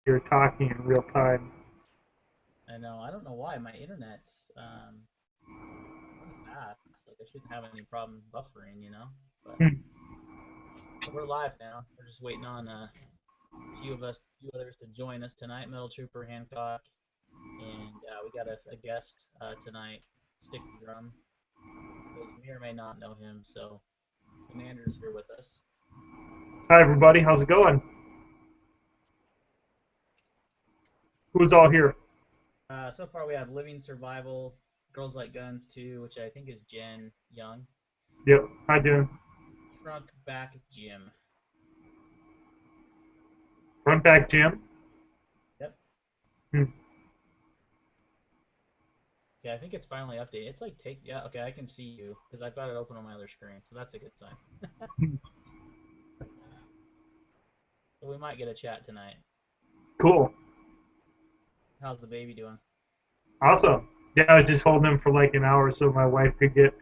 you're talking in real time. I know. I don't know why my internet's really fast. Like I shouldn't have any problem buffering, you know. But Hmm. we're live now. We're just waiting on few others to join us tonight. Metal Trooper Hancock, and we got a guest tonight, Stick the Drum. You guys may or may not know him. So Commander's here with us. Hi, everybody. How's it going? Who's all here? So far we have Living Survival, Girls Like Guns 2, which I think is Jen Young, Yep. Hi, doing? Shrunk Back Jim. Run back, Jim. Yep. Hmm. Yeah, I think it's finally updated. It's like yeah, okay, I can see you because I've got it open on my other screen, so that's a good sign. So we might get a chat tonight. Cool. How's the baby doing? Awesome. Yeah, I was just holding him for like an hour so my wife could get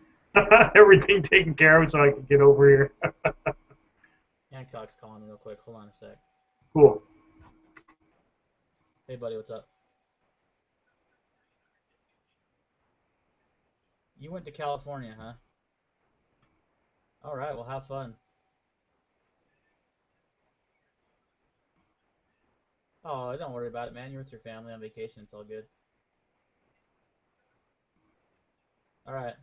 everything taken care of so I could get over here. Hancock's calling real quick. Hold on a sec. Cool. Hey, buddy, what's up? You went to California, huh? All right, well, have fun. Oh, don't worry about it, man. You're with your family on vacation. It's all good. All right,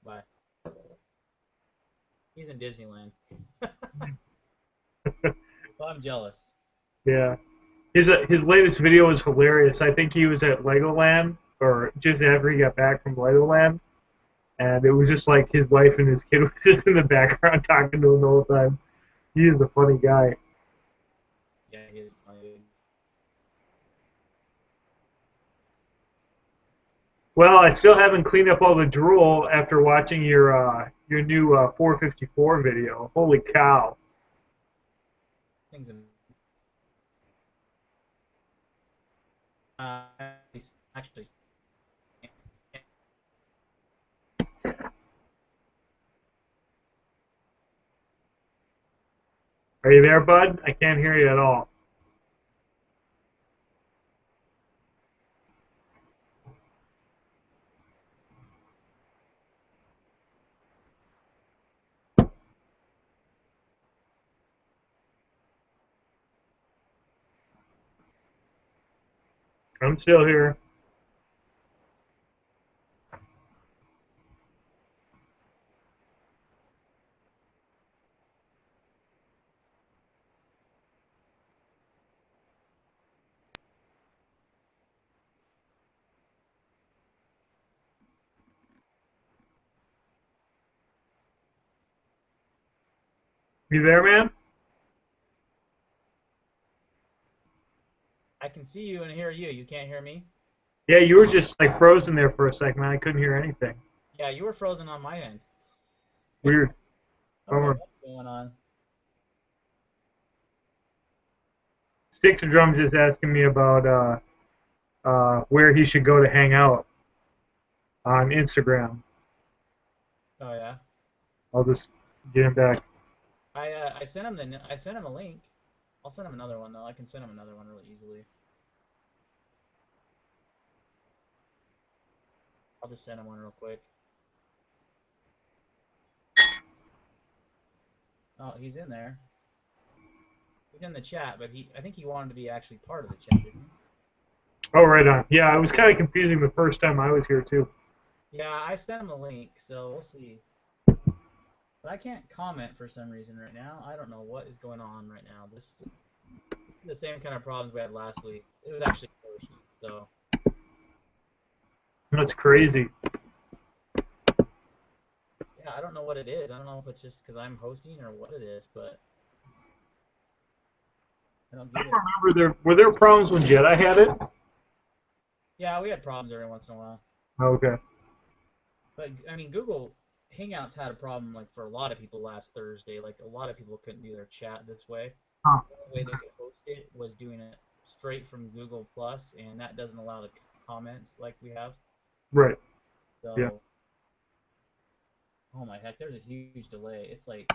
bye. He's in Disneyland. Well, I'm jealous. Yeah. His latest video was hilarious. I think he was at Legoland or just after he got back from Legoland, and it was just like his wife and his kid was just in the background talking to him the whole time. He is a funny guy. Yeah, he's funny. Well, I still haven't cleaned up all the drool after watching your new 454 video. Holy cow! Things in actually. Are you there, bud? I can't hear you at all. I'm still here. You there, man? I can see you and hear you. You can't hear me? Yeah, you were just like frozen there for a second, man. I couldn't hear anything. Yeah, you were frozen on my end. Weird. I don't know Bummer. what's going on. Stick to drums just asking me about where he should go to hang out on Instagram. Oh yeah. I'll just get him back. I sent him I sent him a link. I'll send him another one though. I can send him another one really easily. I'll just send him one real quick. Oh, he's in there. He's in the chat, but I think he wanted to be actually part of the chat, didn't he? Oh, right on. Yeah, it was kind of confusing the first time I was here too. Yeah, I sent him a link, so we'll see. But I can't comment for some reason right now. I don't know what is going on right now. This is the same kind of problems we had last week. It was actually first, so That's crazy. yeah, I don't know what it is. I don't know if it's just because I'm hosting or what it is, but I don't I get it. don't remember there problems when Jedi had it. Yeah, we had problems every once in a while. Okay. But I mean, Google Hangouts had a problem like for a lot of people last Thursday. Like a lot of people couldn't do their chat this way. Huh. The only way they could host it was doing it straight from Google Plus, and that doesn't allow the comments like we have. Right. Yeah. So, oh my heck, there's a huge delay. It's like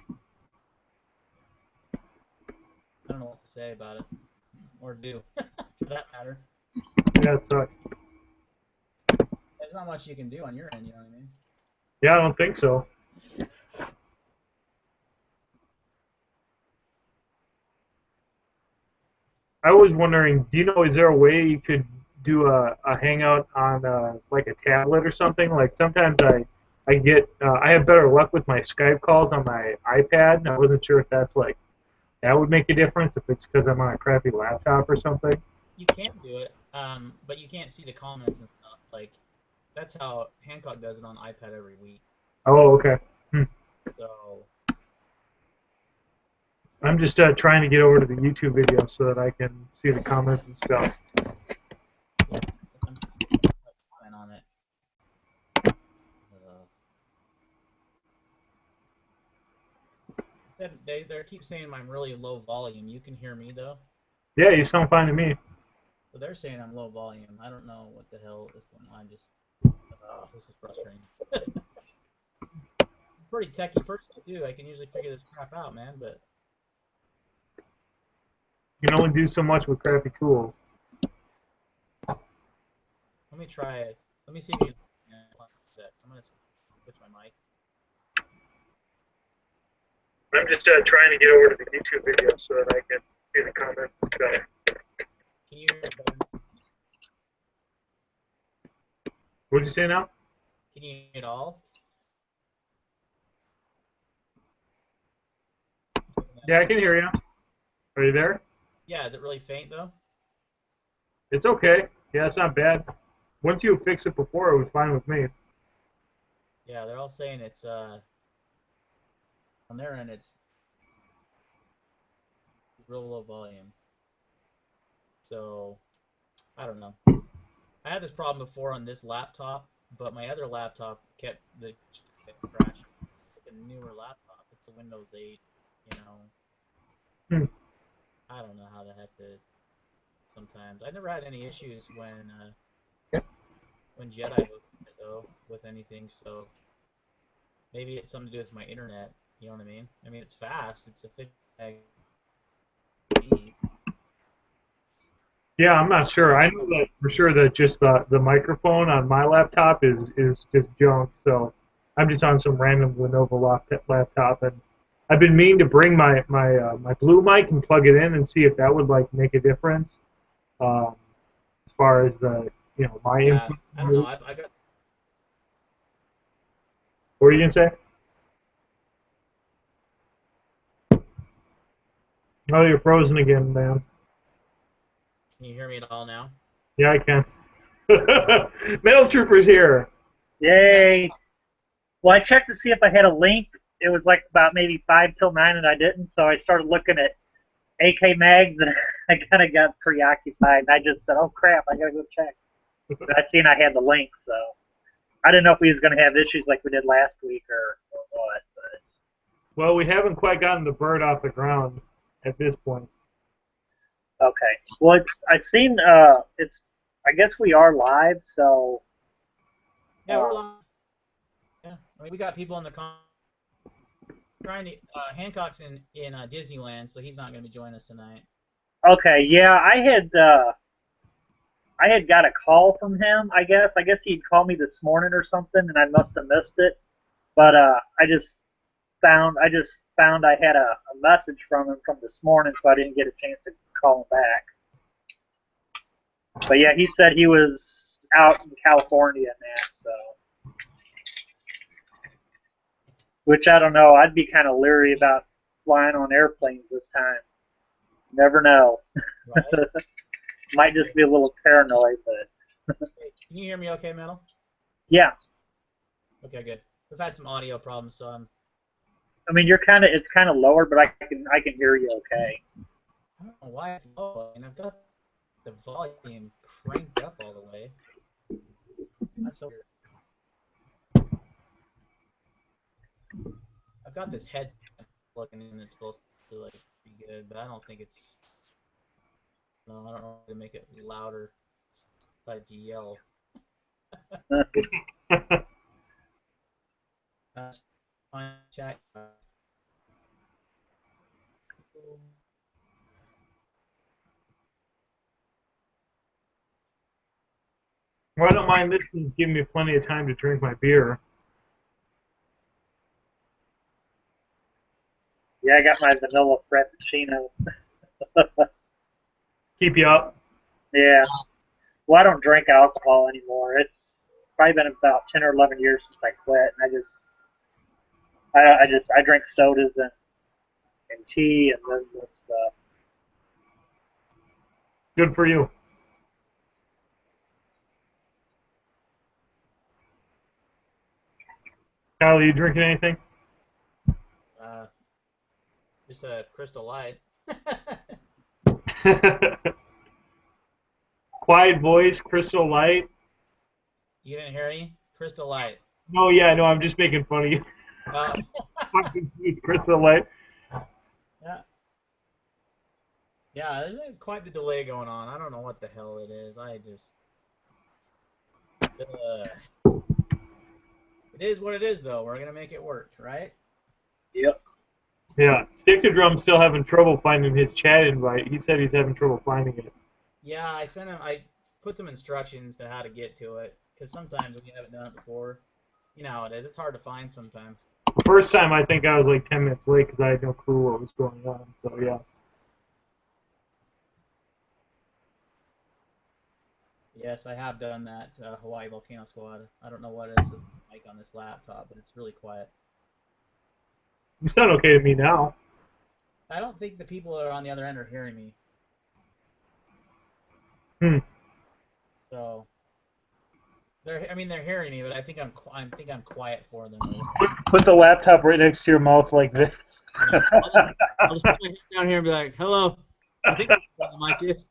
I don't know what to say about it. or do, for that matter. Yeah, it sucks. There's not much you can do on your end, you know what I mean? Yeah, I don't think so. I was wondering, do you know, is there a way you could do a hangout on like a tablet or something? Like sometimes I have better luck with my Skype calls on my iPad, and I wasn't sure if that's like that would make a difference if it's because I'm on a crappy laptop or something. You can do it, but you can't see the comments and stuff. Like, that's how Hancock does it on iPad every week. Oh, okay. Hmm. So, I'm just trying to get over to the YouTube video so that I can see the comments and stuff. yeah, I'm comment on it. They keep saying I'm really low volume. You can hear me though. Yeah, you sound fine to me. But they're saying I'm low volume. I don't know what the hell is going on. This is frustrating. I'm a pretty techie person too. I can usually figure this crap out, man. But You can only do so much with crappy tools. let me try it. Let me see if you can. I'm gonna switch my mic. I'm just trying to get over to the YouTube video so that I can see the comments and stuff. Can you hear it better? What'd you say now? Can you hear it all? Yeah, I can hear you. Are you there? Yeah, is it really faint though? It's okay. Yeah, it's not bad. Once you fixed it before, it was fine with me. Yeah, they're all saying it's on their end it's real low volume. So I don't know. I had this problem before on this laptop, but my other laptop kept crashing. It's like a newer laptop. It's a Windows 8, you know. Hmm. I don't know how the heck to sometimes. I never had any issues when Jedi opened it though with anything, so maybe it's something to do with my internet, you know what I mean? I mean it's fast, it's a 50 meg speed. Yeah, I'm not sure. I know that for sure that just the microphone on my laptop is just junk. So I'm just on some random Lenovo laptop, and I've been meaning to bring my blue mic and plug it in and see if that would like make a difference as far as my Yeah, input. I don't know. I got What are you gonna say? Oh, you're frozen again, man. Can you hear me at all now? Yeah, I can. Metal Troopers here. Yay! Well, I checked to see if I had a link. It was like about maybe 5 till 9, and I didn't. So I started looking at AK mags, and I kind of got preoccupied. And I just said, "Oh crap, I gotta go check." But I seen I had the link, so I didn't know if we was gonna have issues like we did last week or what. Well, we haven't quite gotten the bird off the ground at this point. But okay. Well, I've seen it's. I guess we are live, so Yeah, we're live. Yeah, I mean we got people in the trying to Hancock's in Disneyland, so he's not going to be joining us tonight. okay. Yeah, I had got a call from him. I guess he'd called me this morning or something, and I must have missed it. But I just found I had a message from him from this morning, so I didn't get a chance to call him back. But yeah, he said he was out in California and that, so. Which I don't know. I'd be kind of leery about flying on airplanes this time. Never know. Right? Might just be a little paranoid, but. Hey, can you hear me okay, Metal? Yeah. Okay, good. We've had some audio problems, so I mean, it's kind of lower, but I can hear you okay. I don't know why it's low. I mean, I've got the volume cranked up all the way. That's so weird. I've got this headset plugging in that's supposed to like be good, but I don't think it's. No, I don't know how to make it louder. Besides to yell. Fine chat. Well, I don't mind. This is giving me plenty of time to drink my beer. Yeah, I got my vanilla frappuccino. Keep you up. Yeah. Well, I don't drink alcohol anymore. It's probably been about 10 or 11 years since I quit, and I drink sodas and tea and this stuff. Good for you. Kyle, are you drinking anything? Uh, just a Crystal Light. Quiet voice, Crystal Light. You didn't hear me? Crystal Light. No, yeah, no, I'm just making fun of you. Oh. Crystal Light. Yeah. Yeah, there's quite the delay going on. I don't know what the hell it is. I just. It is what it is, though. We're gonna make it work, right? Yep. Yeah, Stick to Drum's still having trouble finding his chat invite. He said he's having trouble finding it. Yeah, I sent him. I put some instructions to how to get to it, because sometimes when you haven't done it before, you know how it is. It's hard to find sometimes. The first time I think I was like 10 minutes late because I had no clue what was going on. So yeah. Yes, I have done that Hawaii Volcano Squad. I don't know what it is like on this laptop, but it's really quiet. You sound okay to me now. I don't think the people that are on the other end are hearing me. Hmm. So they're hearing me, but I think I'm quiet for them. Put the laptop right next to your mouth like this. I'll just put my head down here and be like, "Hello." I think that's what the mic is.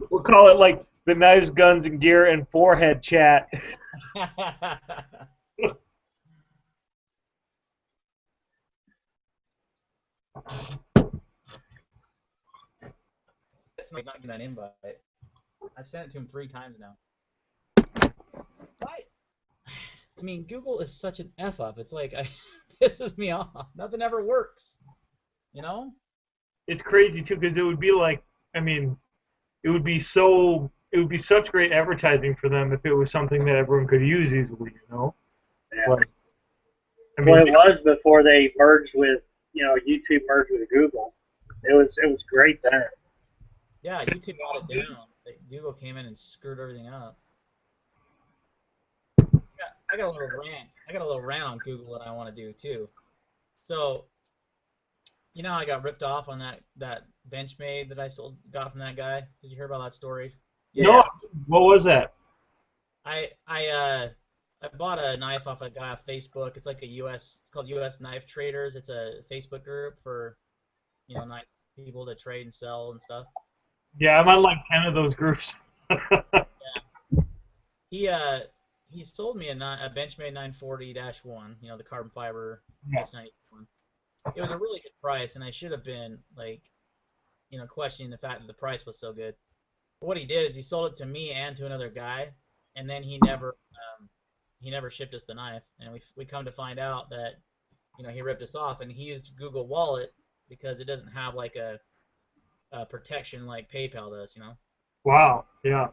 We'll call it like the Knives, Guns, and Gear and Forehead Chat. It's not getting that invite. I've sent it to him 3 times now. Why? I mean, Google is such an F up. It's like, it pisses me off. Nothing ever works. You know? It's crazy too because it would be like, I mean, it would be such great advertising for them if it was something that everyone could use easily, you know? Yeah. Like, I mean, Well, it was before they merged with, YouTube merged with Google. It was great then. Yeah, YouTube got it down. Google came in and screwed everything up. I got a little rant. I got a little rant on Google that I want to do too. So, you know, I got ripped off on that Benchmade that I got from that guy. Did you hear about that story? no, what was that? I bought a knife off a guy on Facebook. It's like it's called US Knife Traders. It's a Facebook group for, knife people to trade and sell and stuff. Yeah, I'm on like 10 of those groups. Yeah. He sold me a Benchmade 940-1, the carbon fiber S91. It was a really good price, and I should have been like, questioning the fact that the price was so good. But what he did is he sold it to me and to another guy, and then he never shipped us the knife. And we come to find out that, he ripped us off, and he used Google Wallet because it doesn't have like a protection like PayPal does, Wow, yeah.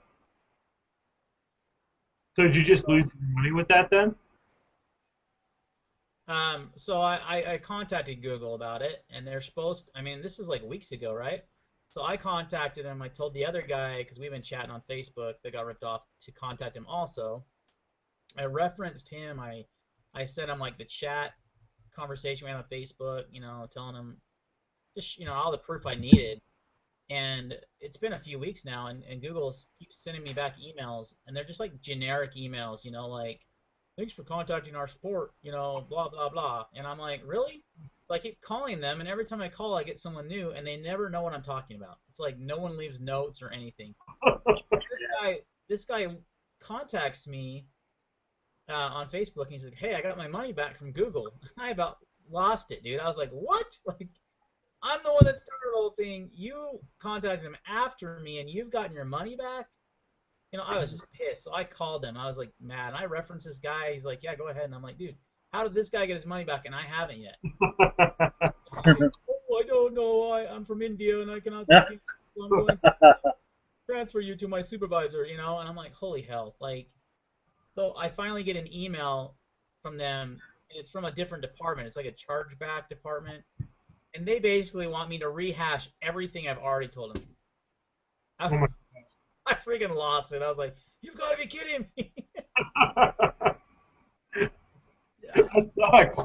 So did you just lose your money with that then? So I contacted Google about it, and they're supposed. I mean, this is like weeks ago, right? So I contacted him. I told the other guy because we've been chatting on Facebook that got ripped off to contact him also. I referenced him. I sent him like the chat conversation we had on Facebook, telling him just all the proof I needed. And it's been a few weeks now, and Google keeps sending me back emails, and they're just like generic emails, like, thanks for contacting our support, blah, blah, blah. And I'm like, really? So I keep calling them, and every time I call, I get someone new, and they never know what I'm talking about. It's like no one leaves notes or anything. This guy contacts me on Facebook, and he's like, hey, I got my money back from Google. I about lost it, dude. I was like, what? Like, I'm the one that started the whole thing. You contacted him after me, and you've gotten your money back? I was just pissed. So I called him. I was like mad. And I referenced this guy. He's like, yeah, go ahead. And I'm like, dude, how did this guy get his money back and I haven't yet? Like, oh, I don't know. I'm from India and I cannot speak English. So I'm going to... transfer you to my supervisor, you know? And I'm like, holy hell. Like, so I finally get an email from them. It's from a different department. It's like a chargeback department. And they basically want me to rehash everything I've already told them. Oh my I freaking lost it. I was like, you've got to be kidding me. Yeah. That sucks.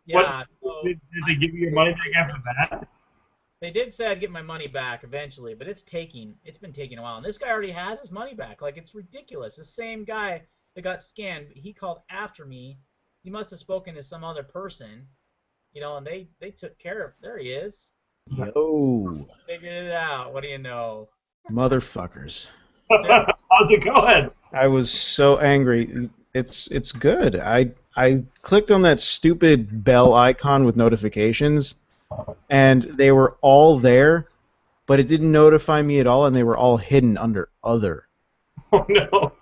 Yeah. Did they give you your money back after that? They did say I'd get my money back eventually, but it's been taking a while. And this guy already has his money back. Like, it's ridiculous. The same guy that got scanned, he called after me. He must have spoken to some other person, you know, and they took care of. There he is. Yo, Figured it out. What do you know? motherfuckers. How's it going? I was so angry. It's good. I clicked on that stupid bell icon with notifications, and they were all there, but it didn't notify me at all, and they were all hidden under other. Oh no.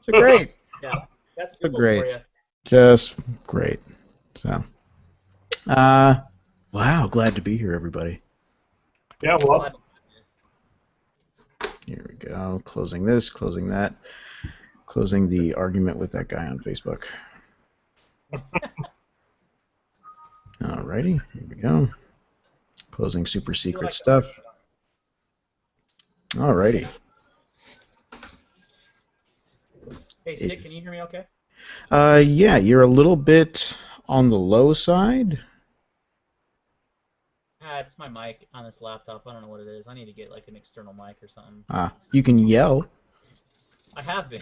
So great. Yeah, that's So Google great. for you. Just great. So, wow, glad to be here, everybody. Yeah, well, Here we go. Closing this, closing that, closing the argument with that guy on Facebook. Alrighty, here we go. Closing super secret stuff. Alrighty. Hey, Stick, can you hear me okay? Yeah, you're a little bit on the low side. It's my mic on this laptop. I don't know what it is. I need to get like an external mic or something. You can yell. I have been.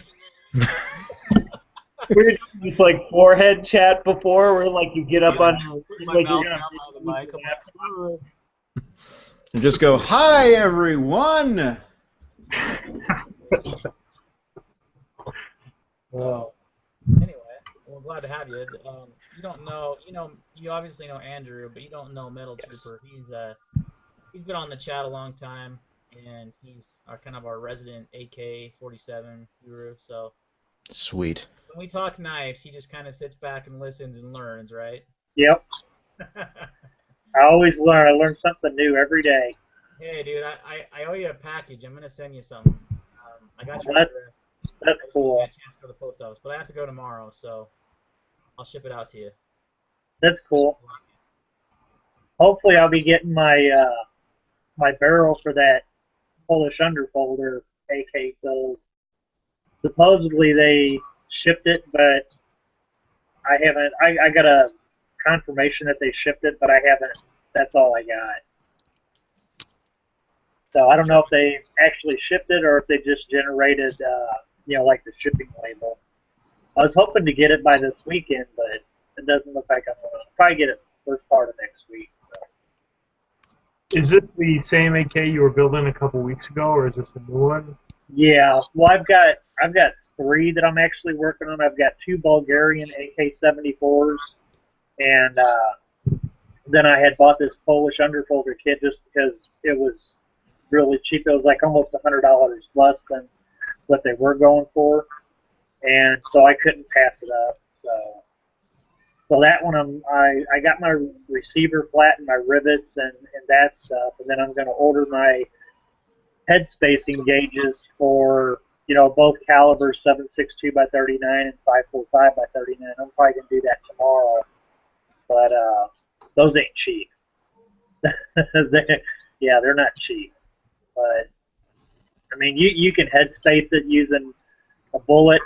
we were doing this like forehead chat before, where like you get up on Put my like mouth you're down by the mic. I'm like, And just go, hi, everyone! oh. anyway, well, glad to have you. You don't know, you obviously know Andrew, but you don't know Metal Trooper. He's been on the chat a long time, and he's kind of our resident AK-47 guru. So Sweet. when we talk knives, he just kind of sits back and listens and learns, right? Yep. I always learn. I learn something new every day. Hey, dude, I owe you a package. I'm gonna send you something. I got your That's address. That's I just didn't cool. get a chance to go to the post office, but I have to go tomorrow, so I'll ship it out to you. That's cool. Hopefully, I'll be getting my my barrel for that Polish underfolder AK build. Supposedly they shipped it, but I haven't. I got a confirmation that they shipped it, but I haven't. That's all I got. So I don't know if they actually shipped it or if they just generated, like the shipping label. I was hoping to get it by this weekend, but it doesn't look like I'm going to probably get it first part of next week. So. Is it the same AK you were building a couple weeks ago, or is this a new one? Yeah, well, I've got 3 that I'm actually working on. I've got 2 Bulgarian AK-74s, and then I had bought this Polish underfolder kit just because it was really cheap. It was like almost $100 less than what they were going for, and so I couldn't pass it up. So that one, I got my receiver flat and my rivets and that stuff, and then I'm going to order my head spacing gauges for both calibers 7.62 by 39 and 5.45 by 39. I'm probably going to do that tomorrow, but those ain't cheap. They're not cheap. But I mean, you can head space it using a bullet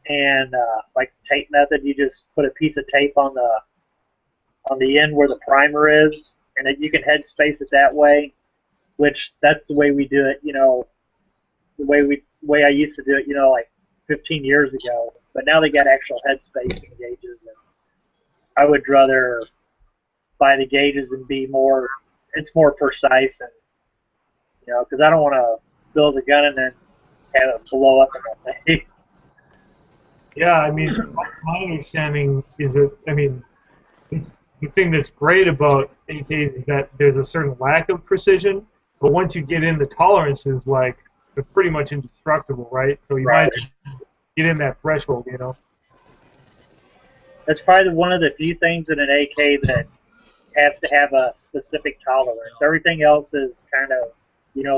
and like the tape method. You just put a piece of tape on the end where the primer is, and you can head space it that way. Which that's the way we do it. The way I used to do it. Like 15 years ago. But now they got actual head spacing gauges, and I would rather buy the gauges and be more. It's more precise and. Because I don't want to build a gun and then have it blow up in my face. Yeah, I mean, my understanding is that, I mean, the thing that's great about AKs is that there's a certain lack of precision, but once you get in the tolerances, like, they're pretty much indestructible, right? So you might get in that threshold, That's probably one of the few things in an AK that has to have a specific tolerance. Everything else is kind of,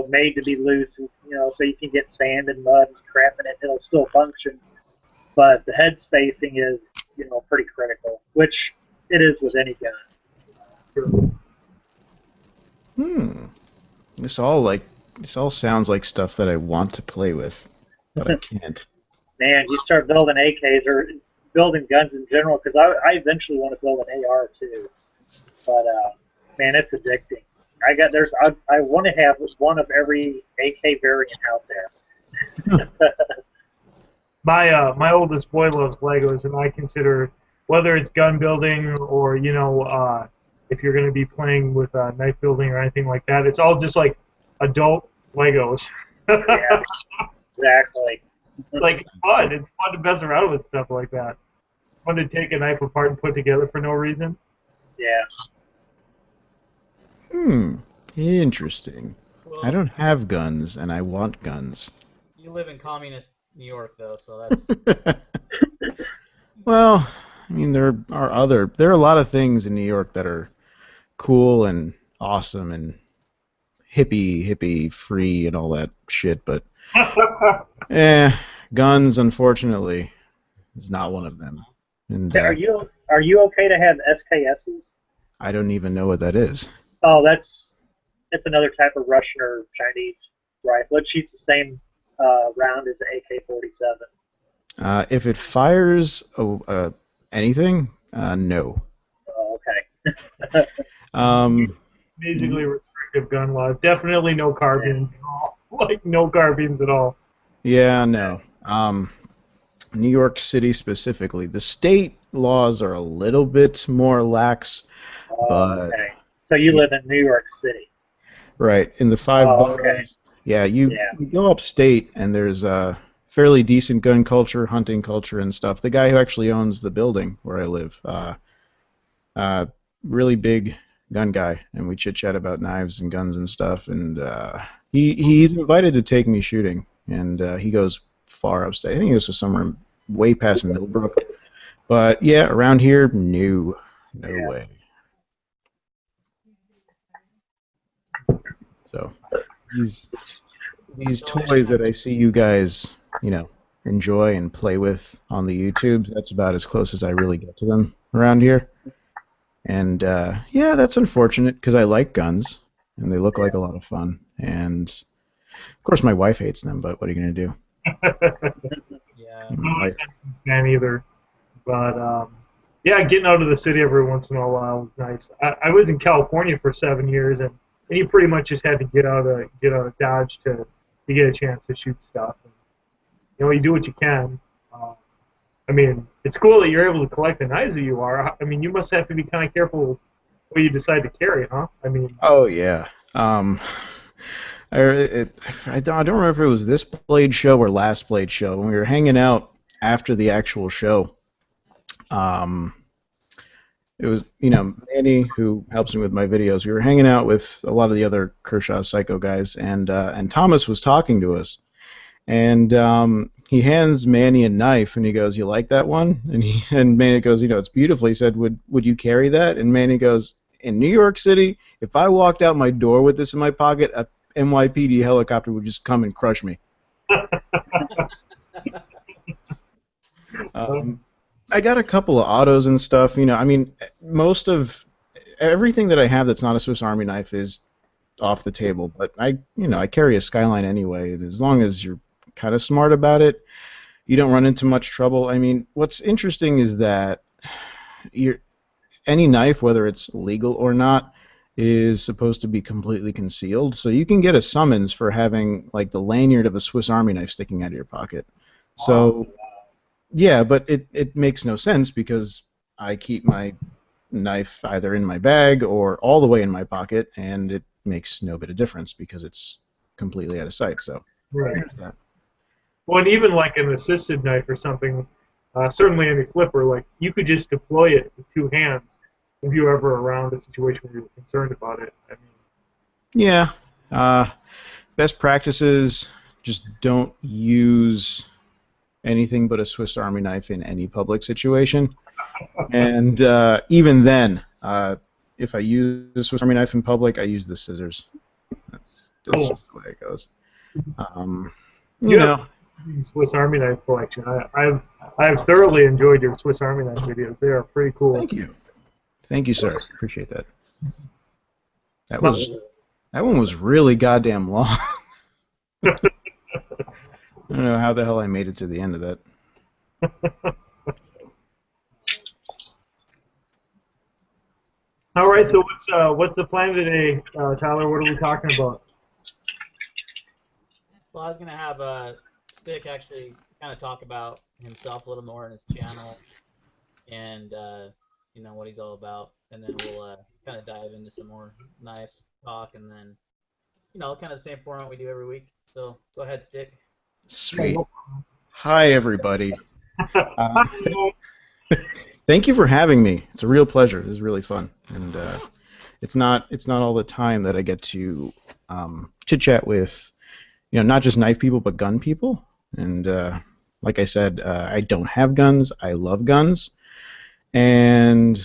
made to be loose. so you can get sand and mud and crap in it, it'll still function. But the head spacing is, pretty critical, which it is with any gun. This all sounds like stuff that I want to play with, but I can't. Man, you start building AKs or building guns in general, because I eventually want to build an AR too. But man, it's addicting. I want to have one of every AK variant out there. My oldest boy loves Legos, and I consider whether it's gun building or if you're going to be playing with knife building or anything like that, it's all just like adult Legos. Yeah, exactly. Like it's fun. It's fun to mess around with stuff like that. Fun to take a knife apart and put together for no reason. Yeah. Interesting. Well, I don't have guns, and I want guns. you live in communist New York, though, so that's Well, I mean, there are a lot of things in New York that are cool and awesome and hippie free and all that shit, but guns, unfortunately, is not one of them. And Are you okay to have SKSs? I don't even know what that is. Oh, it's another type of Russian or Chinese rifle. It shoots the same round as an AK-47. If it fires anything, no. Oh, okay. Amazingly restrictive gun laws. Definitely no carbines at all. Like no carbines at all. Yeah, no. New York City specifically, the state laws are a little bit more lax, but Okay. So you live in New York City. right in the five boroughs. Okay. Yeah, you go upstate and there's a fairly decent gun culture, hunting culture, and stuff. The guy who actually owns the building where I live, really big gun guy, and we chit chat about knives and guns and stuff. And he's invited to take me shooting, and he goes far upstate. I think he goes to somewhere way past Millbrook. But yeah, around here, no way. So these toys that I see you guys, enjoy and play with on the YouTube, that's about as close as I really get to them around here. And yeah, that's unfortunate because I like guns and they look like a lot of fun. And of course, my wife hates them, but what are you gonna do? yeah. I'm not a fan either. But yeah, getting out of the city every once in a while was nice. I was in California for 7 years, and you pretty much just had to get out of Dodge to get a chance to shoot stuff. And, you do what you can. I mean, it's cool that you're able to collect the knives that you are. I mean, you must have to be kind of careful what you decide to carry, huh? I mean. Oh yeah. I don't remember if it was this Blade show or last Blade show. When we were hanging out after the actual show, it was, Manny, who helps me with my videos. We were hanging out with a lot of the other Kershaw Psycho guys, and Thomas was talking to us. And he hands Manny a knife, and he goes, "You like that one?" And Manny goes, "It's beautiful." He said, "Would you carry that?" And Manny goes, "In New York City, if I walked out my door with this in my pocket, a NYPD helicopter would just come and crush me." I got a couple of autos and stuff. I mean, most of everything that I have that's not a Swiss Army knife is off the table. But I carry a Skyline anyway. And as long as you're kind of smart about it, you don't run into much trouble. I mean, what's interesting is that any knife, whether it's legal or not, is supposed to be completely concealed. So you can get a summons for having like the lanyard of a Swiss Army knife sticking out of your pocket. So yeah, but it makes no sense because I keep my knife either in my bag or all the way in my pocket, and it makes no bit of difference because it's completely out of sight. So Right. there's that. Well, and even like an assisted knife or something, certainly any flipper, like you could just deploy it with two hands if you were ever around a situation where you were concerned about it. I mean, Yeah. Best practices: just don't use anything but a Swiss Army knife in any public situation. And even then, if I use a Swiss Army knife in public, I use the scissors. That's just the way it goes. Um, You you have know, a Swiss Army knife collection. I've thoroughly enjoyed your Swiss Army knife videos. They are pretty cool. thank you, sir. Appreciate that. That My- was that one was really goddamn long. I don't know how the hell I made it to the end of that. All right, so what's the plan today, Tyler? What are we talking about? Well, I was gonna have Stick actually kind of talk about himself a little more in his channel and what he's all about, and then we'll kind of dive into some more knives talk, and then kind of the same format we do every week. So go ahead, Stick. Sweet. Hi, everybody. Thank you for having me. It's a real pleasure. This is really fun, and it's not all the time that I get to chit chat with not just knife people but gun people. And like I said, I don't have guns. I love guns, and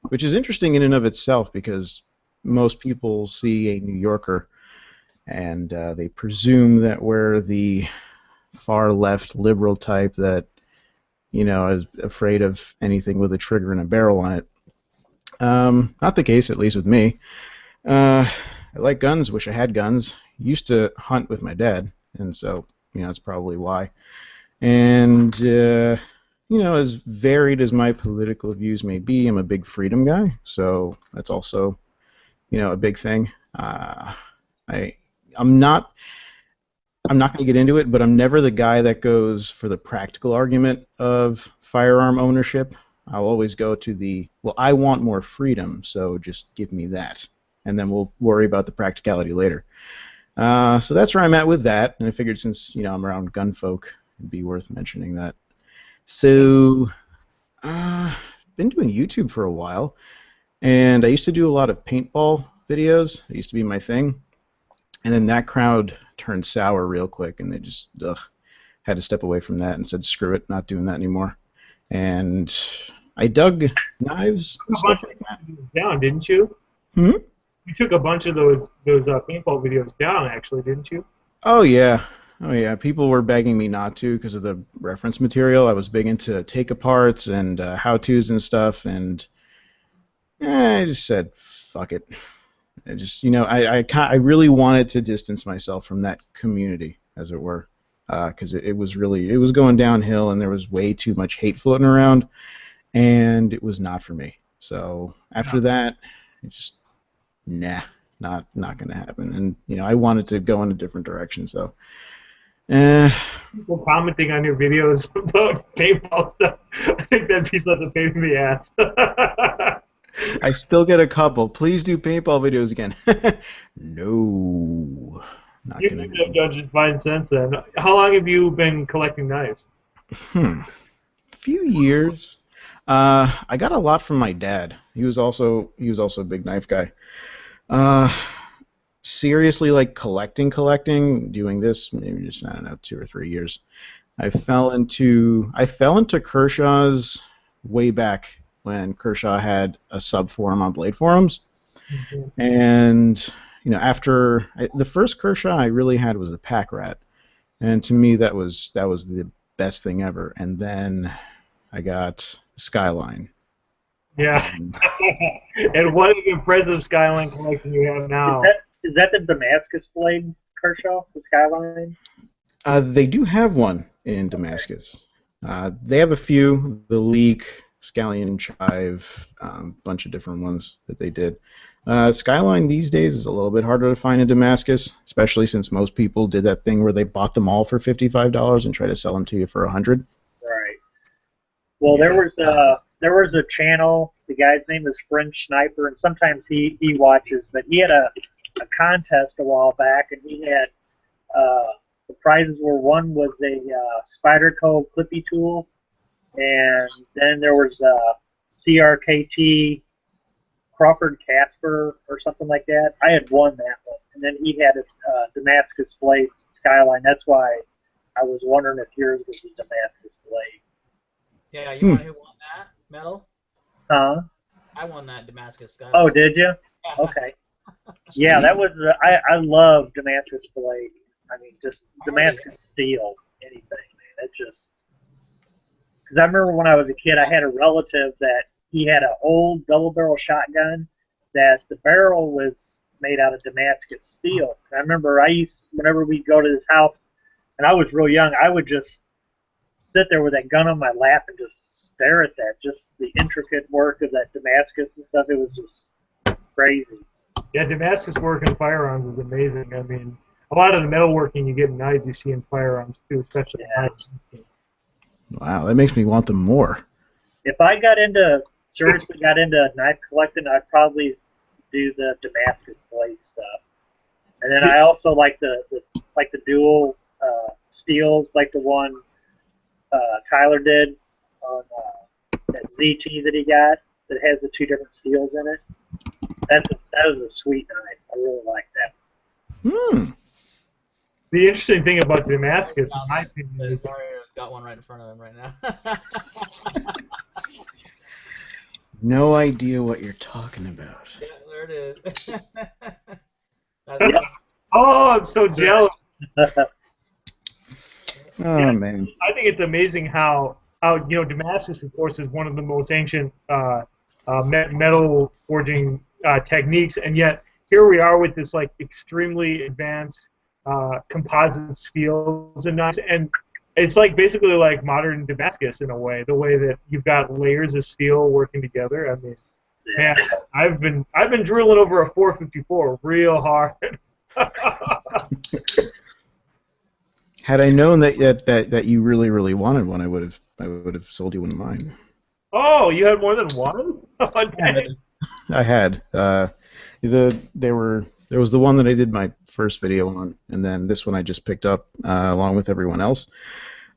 which is interesting in and of itself because most people see a New Yorker and they presume that we're the far left liberal type that is afraid of anything with a trigger and a barrel on it. Not the case, at least with me. I like guns. Wish I had guns. Used to hunt with my dad, and so that's probably why. And as varied as my political views may be, I'm a big freedom guy, so that's also a big thing. I'm not going to get into it, but I'm never the guy that goes for the practical argument of firearm ownership. I'll always go to well, I want more freedom, so just give me that, and then we'll worry about the practicality later. So that's where I'm at with that, and I figured since I'm around gun folk, it'd be worth mentioning that. So, been doing YouTube for a while, and I used to do a lot of paintball videos. It used to be my thing. And then that crowd turned sour real quick, and they just had to step away from that and said, "Screw it, not doing that anymore." And I dug knives and stuff like that. Down, didn't you? Hmm? You took a bunch of those paintball videos down, actually, didn't you? Oh yeah, People were begging me not to because of the reference material. I was big into take aparts and how-tos and stuff, and I just said, "Fuck it." I just, I really wanted to distance myself from that community, as it were, because it was going downhill, and there was way too much hate floating around, and it was not for me. So after that, it just, not gonna happen. And I wanted to go in a different direction. So, People commenting on your videos about paintball stuff. I think that'd be such a pain in the ass. I still get a couple. Please do paintball videos again. No, not You gonna. think that judges find sense then. How long have you been collecting knives? Few years. I got a lot from my dad. He was also a big knife guy. Seriously, like collecting, doing this maybe just, I don't know, 2 or 3 years. I fell into Kershaw's way back when Kershaw had a sub forum on Blade Forums. Mm-hmm. And after the first Kershaw I really had was the Pack Rat, and to me that was the best thing ever. And then I got the Skyline. Yeah. And what an impressive Skyline collection you have now. Is that the Damascus blade, Kershaw, the Skyline? They do have one in Damascus. They have a few, the Leak, Scallion, Chive, bunch of different ones that they did. Skyline these days is a little bit harder to find in Damascus, especially since most people did that thing where they bought them all for $55 and try to sell them to you for $100. Right. Well, yeah. There was a channel. The guy's name is Fringe Sniper, and sometimes he watches. But he had a contest a while back, and he had the prizes were, one was a Spyderco clippy tool, and then there was a CRKT Crawford Casper or something like that. I had won that one, and then he had a Damascus blade Skyline. That's why I was wondering if yours was a Damascus blade. Yeah, you want who won that medal? Huh? I won that Damascus Skyline. Oh, did you? Okay. Yeah, that was I love Damascus blade. I mean, just Damascus steel, anything, man. It just because I remember when I was a kid, I had a relative that he had an old double-barrel shotgun that the barrel was made out of Damascus steel. And I remember whenever we'd go to his house, and I was real young, I would just sit there with that gun on my lap and just stare at that, just the intricate work of that Damascus and stuff. It was just crazy. Yeah, Damascus work in firearms is amazing. I mean, a lot of the metalworking you get in knives you see in firearms too, especially knives. Wow, that makes me want them more. If I seriously got into knife collecting, I'd probably do the Damascus blade stuff. And then I also like the dual steels, like the one Tyler did on that ZT that he got that has the two different steels in it. That was a sweet knife. I really like that. The interesting thing about Damascus, in my opinion, is Mario's got one right in front of him right now. No idea what you're talking about. Yeah, there it is. oh, I'm so jealous. Oh, man. I think it's amazing how Damascus, of course, is one of the most ancient metal forging techniques, and yet here we are with this like extremely advanced composite steels and knives, and it's like basically like modern Damascus in a way, the way that you've got layers of steel working together. I mean, man, I've been drilling over a 454 real hard. Had I known that you really wanted one, I would have sold you one of mine. Oh, you had more than one? I had. There was the one that I did my first video on, and then this one I just picked up along with everyone else.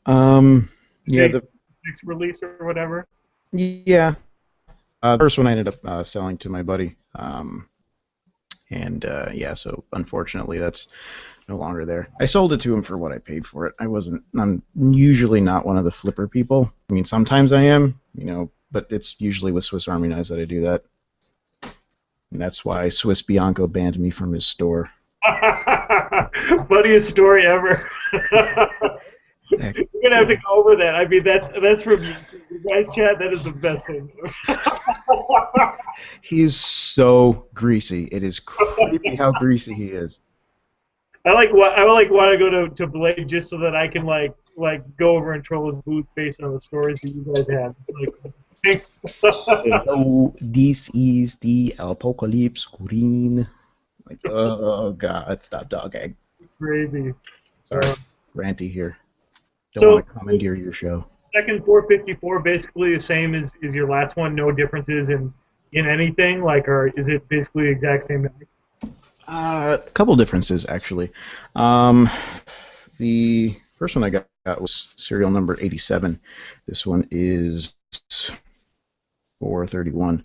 The next release or whatever. Yeah, the first one I ended up selling to my buddy, so unfortunately that's no longer there. I sold it to him for what I paid for it. I'm usually not one of the flipper people. I mean, sometimes I am, but it's usually with Swiss Army knives that I do that. And that's why Swiss Bianco banned me from his store. Funniest story ever. We're gonna have to go over that. I mean, that's from you guys chat. That is the best thing. He is so greasy. It is creepy how greasy he is. I want to go to Blade just so that I can like go over and troll his booth based on the stories that you guys have. Hello, this is the Apocalypse Green. Like, oh God, stop dogging. Crazy. Sorry, ranty here. Don't want to commandeer your show. Second 454 basically the same as your last one. No differences in anything. Or is it basically the exact same? A couple differences actually. The first one I got was serial number 87. This one is 431.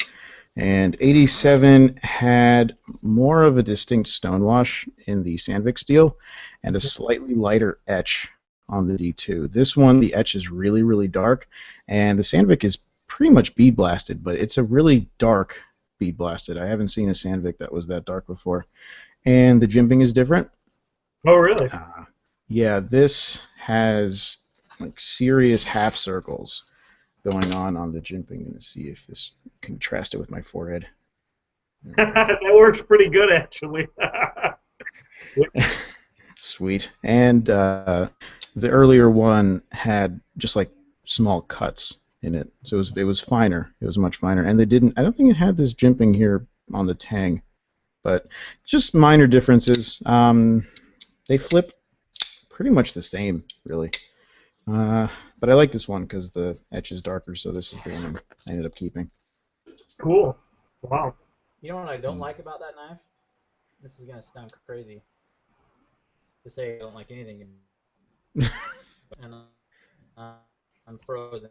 And 87 had more of a distinct stonewash in the Sandvik steel and a slightly lighter etch on the D2. This one, the etch is really, really dark, and the Sandvik is pretty much bead blasted, but it's a really dark bead blasted. I haven't seen a Sandvik that was that dark before. And the jimping is different. Oh, really? Yeah, this has like serious half circles going on the jimping. I'm going to see if this contrasts it with my forehead. That works pretty good, actually. Sweet. And the earlier one had just like small cuts in it, so it was finer. It was much finer, and I don't think it had this jimping here on the tang, but just minor differences. They flip pretty much the same, really. But I like this one because the etch is darker, so this is the one I ended up keeping. Cool. Wow. You know what I don't like about that knife? This is gonna sound crazy to say I don't like anything, and I'm frozen.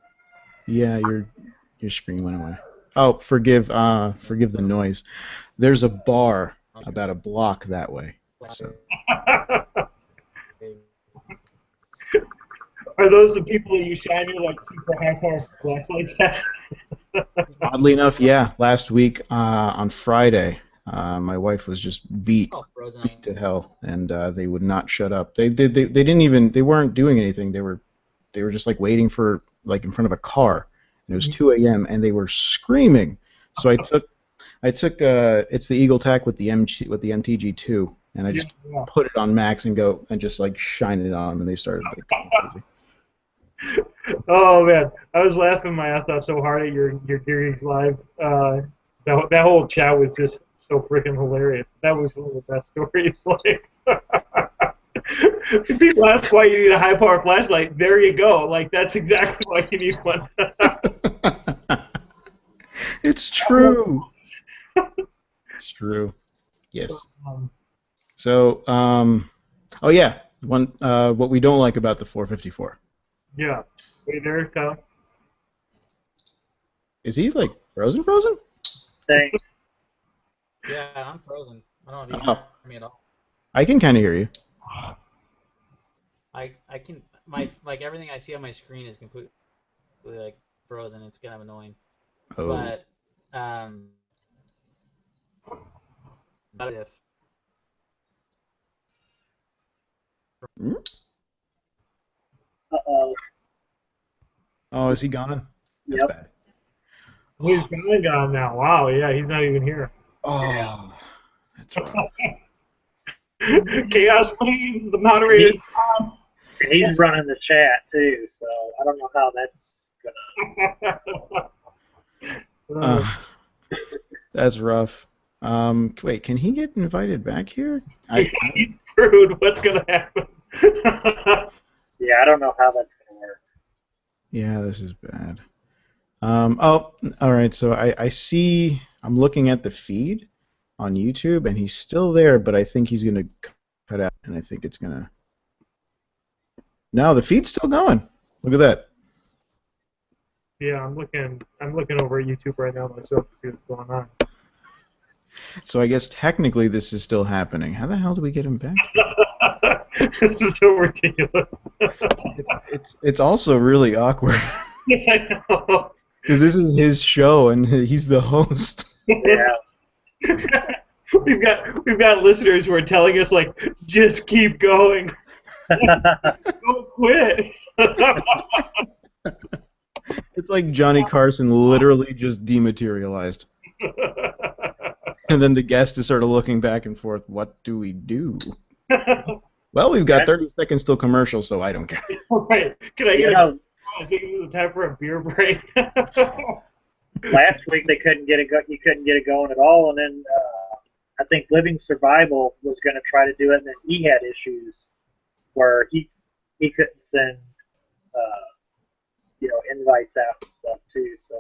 Yeah, your screen went away. Oh, forgive the noise. There's a bar about a block that way. So. Are those the people that you shine your like super high-power flashlights at? Oddly enough, yeah. Last week on Friday, My wife was just beat Oh, frozen. beat to hell, and they would not shut up. They didn't even, they weren't doing anything. They were just like waiting for, like, in front of a car, and it was 2 a.m. and they were screaming. So I took it's the Eagle Tac with the MTG2, and I just Yeah. put it on max and go and just like shine it on them, and they started like going crazy. Oh man, I was laughing my ass off so hard at your Gear Geeks Live. That whole chat was just so freaking hilarious. That was one of the best stories. Like, people ask why you need a high power flashlight. There you go. Like that's exactly why you need one. It's true. It's true. Yes. So, oh yeah, what we don't like about the 454. Yeah. Wait there, Kyle. Is he like frozen? Frozen? Thanks. Yeah, I'm frozen. I don't know if you Oh. can hear me at all. I can kind of hear you. I can like everything I see on my screen is completely like frozen. It's kind of annoying. Oh. But if Hmm? Uh-oh. Oh, is he gone? That's Yep. bad. He's gone now. Wow. Yeah, he's not even here. Oh, that's rough. Chaos Queens, the moderators. He's running the chat too, so I don't know how that's gonna. That's rough. Wait, can he get invited back here? He's screwed. What's gonna happen? Yeah, I don't know how that's gonna work. Yeah, this is bad. Oh, all right. So I see. I'm looking at the feed on YouTube, and he's still there, but I think he's gonna cut out, and I think it's gonna. No, the feed's still going. Look at that. Yeah, I'm looking over at YouTube right now myself to see what's going on. So I guess technically this is still happening. How the hell do we get him back? This is so ridiculous. It's also really awkward I know. because this is his show and he's the host. Yeah. we've got listeners who are telling us like, just keep going. Don't quit. It's like Johnny Carson literally just dematerialized. And then the guest is sort of looking back and forth. What do we do? Well, we've got 30 seconds till commercial, so I don't care. Right. Can I get You I think this is time for a beer break. last week they couldn't get it. You couldn't get it going at all, and then I think Living Survival was going to try to do it, and then he had issues where he couldn't send invites out and stuff too. So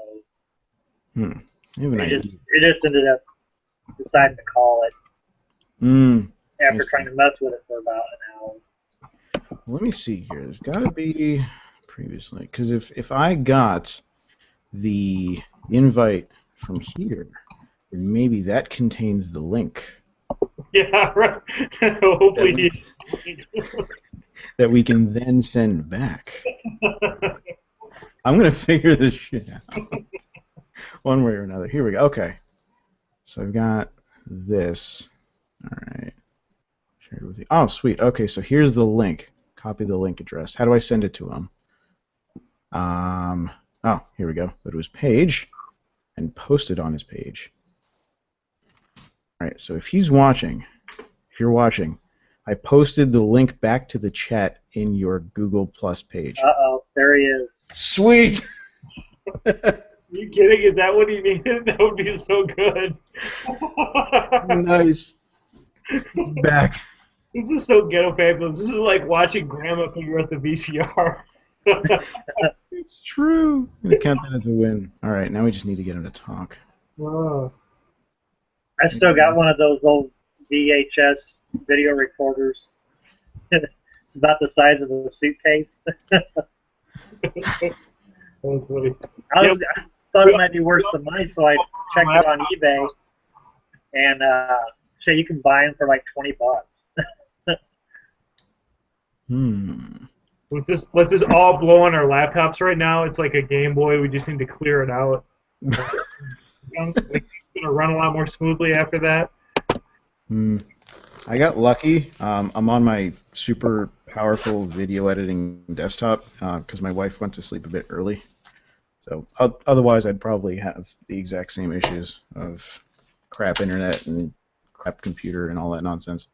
I have an idea. it just ended up deciding to call it after trying to mess with it for about an hour. Let me see here. There's got to be previously, because if I got the invite from here, then maybe that contains the link Yeah, right. Hopefully that we can then send back. I'm gonna figure this shit out one way or another. Here we go. Okay, so I've got this. All right. Shared with you. Oh, sweet. Okay, so here's the link. Copy the link address. How do I send it to him? Oh, here we go. Go to his page and post it on his page. All right, so if you're watching, I posted the link back to the chat in your Google Plus page. Uh-oh, there he is. Sweet! You kidding? Is that what he needed? That would be so good. Nice. Back. This is so ghetto fabulous. This is like watching Grandma figure out the VCR. It's true. I'm gonna count that as a win. All right, now we just need to get him to talk. Oh. I still got one of those old VHS video recorders. It's about the size of a suitcase. That was funny. I thought it might be worth some money, so I checked it on eBay, and so you can buy them for like $20. Let's just all blow on our laptops right now. It's like a Game Boy. We just need to clear it out. It's gonna run a lot more smoothly after that. Mm, I got lucky. I'm on my super powerful video editing desktop because my wife went to sleep a bit early. So otherwise, I'd probably have the exact same issues of crap internet and crap computer and all that nonsense.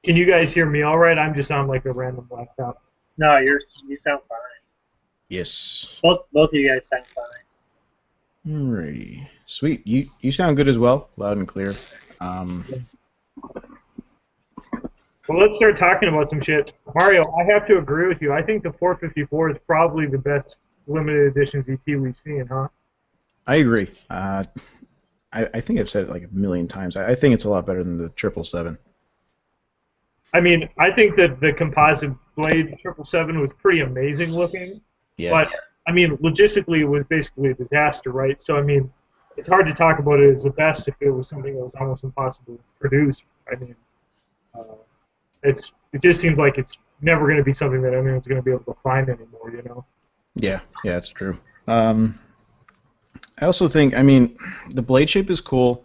Can you guys hear me all right? I'm just on like a random laptop. No, you sound fine. Yes. Both of you guys sound fine. Alrighty. Sweet. You sound good as well, loud and clear. Um, Well, let's start talking about some shit. Mario, I have to agree with you. I think the 454 is probably the best limited edition ZT we've seen, huh? I agree. I think I've said it like a million times. I think it's a lot better than the 777. I mean, I think that the composite blade 777 was pretty amazing looking, Yeah. but I mean, logistically, it was basically a disaster, right? So I mean, it's hard to talk about it as the best if it was something that was almost impossible to produce. I mean, uh, it just seems like it's never going to be something that anyone's going to be able to find anymore, you know? Yeah, it's true. I also think, I mean, the blade shape is cool,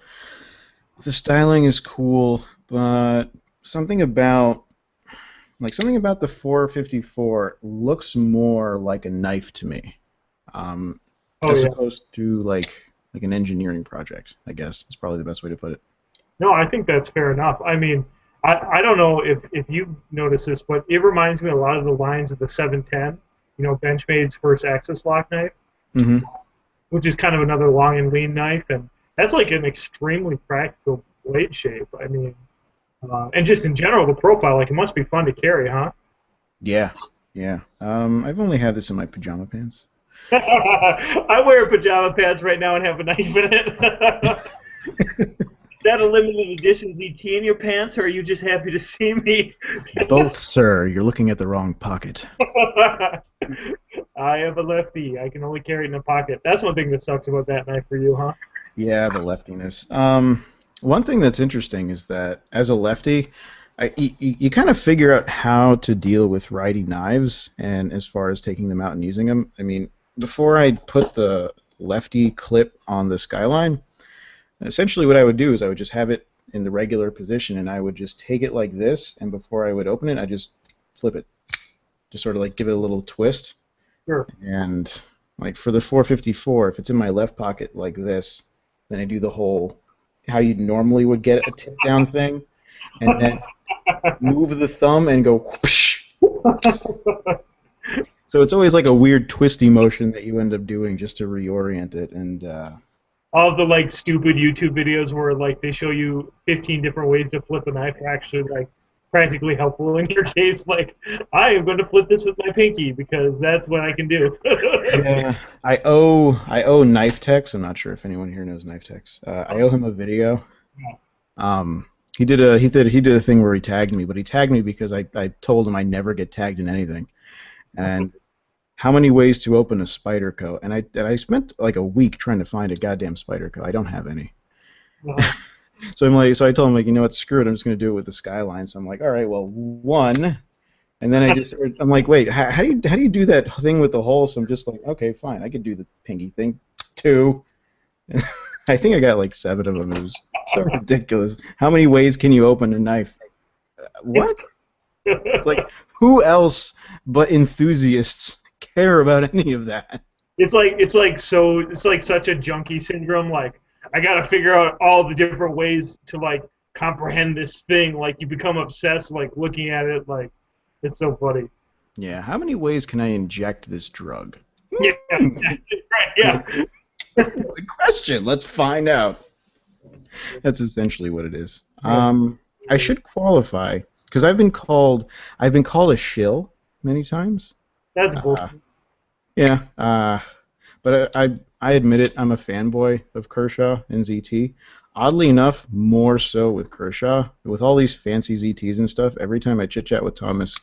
the styling is cool, but something about the 454 looks more like a knife to me, Oh as yeah. opposed to like an engineering project. I guess is probably the best way to put it. No, I think that's fair enough. I mean, I don't know if you noticed this, but it reminds me a lot of the lines of the 710, you know, Benchmade's first axis lock knife, Mm-hmm. which is kind of another long and lean knife, and that's like an extremely practical blade shape. I mean, and just in general, the profile, like it must be fun to carry, huh? Yeah. I've only had this in my pajama pants. I wear pajama pants right now and have a knife in it. Is that a limited edition ZT in your pants, or are you just happy to see me? Both, sir. You're looking at the wrong pocket. I am a lefty. I can only carry it in a pocket. That's one thing that sucks about that knife for you, huh? Yeah, the leftiness. One thing that's interesting is that as a lefty, you kind of figure out how to deal with righty knives, and as far as taking them out and using them. I mean, before I put the lefty clip on the Skyline, essentially what I would do is I would just have it in the regular position, and I would just take it like this, and before I would open it, I just flip it, just sort of like give it a little twist. Sure. And like for the 454, if it's in my left pocket like this, then I do the whole how you normally would get a tip down thing, and then move the thumb and go whoosh. So it's always like a weird twisty motion that you end up doing just to reorient it. And All of the like stupid YouTube videos where like they show you 15 different ways to flip a knife are actually like practically helpful in your case. Like, I am going to flip this with my pinky because that's what I can do. yeah, I owe Knife Tex. I'm not sure if anyone here knows Knife Tex. I owe him a video. He did a thing where he tagged me, but he tagged me because I told him I never get tagged in anything. And how many ways to open a Spyderco? And I spent like a week trying to find a goddamn Spyderco. I don't have any. So I told him like, you know what, screw it. I'm just gonna do it with the Skyline. So I'm like, all right, well, one. And then I'm like, wait, how do you do that thing with the hole? So I'm just like, okay, fine, I could do the pinky thing. Two. And I think I got like 7 of them. It was so ridiculous. How many ways can you open a knife? What? It's like, who else but enthusiasts care about any of that? It's like such a junkie syndrome. Like, I gotta figure out all the different ways to like comprehend this thing. Like, you become obsessed, like looking at it. Like, it's so funny. Yeah, how many ways can I inject this drug? Yeah, right. Yeah. Good question. Let's find out. That's essentially what it is. I should qualify because I've been called a shill many times. That's bullshit. Yeah, but I admit it. I'm a fanboy of Kershaw and ZT. Oddly enough, more so with Kershaw. With all these fancy ZTs and stuff, every time I chit chat with Thomas,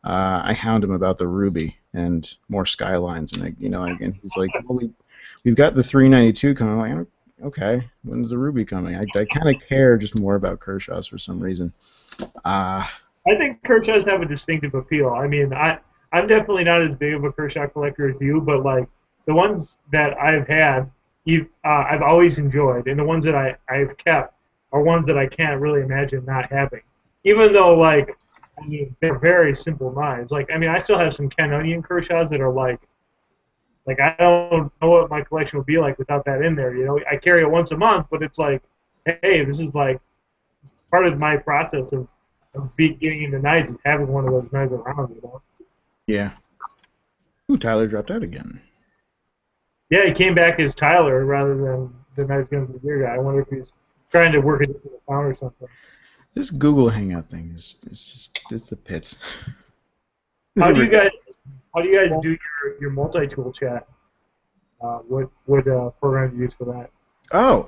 I hound him about the Ruby and more Skylines. And again, he's like, well, we've got the 392 coming. I'm like, okay, when's the Ruby coming? I kind of care just more about Kershaw's for some reason. I think Kershaw's have a distinctive appeal. I mean, I'm definitely not as big of a Kershaw collector as you, but like the ones that I've had, I've always enjoyed, and the ones that I've kept, are ones that I can't really imagine not having. Even though, like, I mean, they're very simple knives. Like, I mean, I still have some Ken Onion Kershaws that are like I don't know what my collection would be like without that in there. You know, I carry it once a month, but it's like, hey, this is like part of my process of getting into knives is having one of those knives around. You know. Yeah. Ooh, Tyler dropped out again. Yeah, he came back as Tyler rather than the Knives Guns and Gear guy. I wonder if he's trying to work a different account or something. This Google Hangout thing is it's the pits. How do you guys do your multi-tool chat? What program do you use for that? Oh,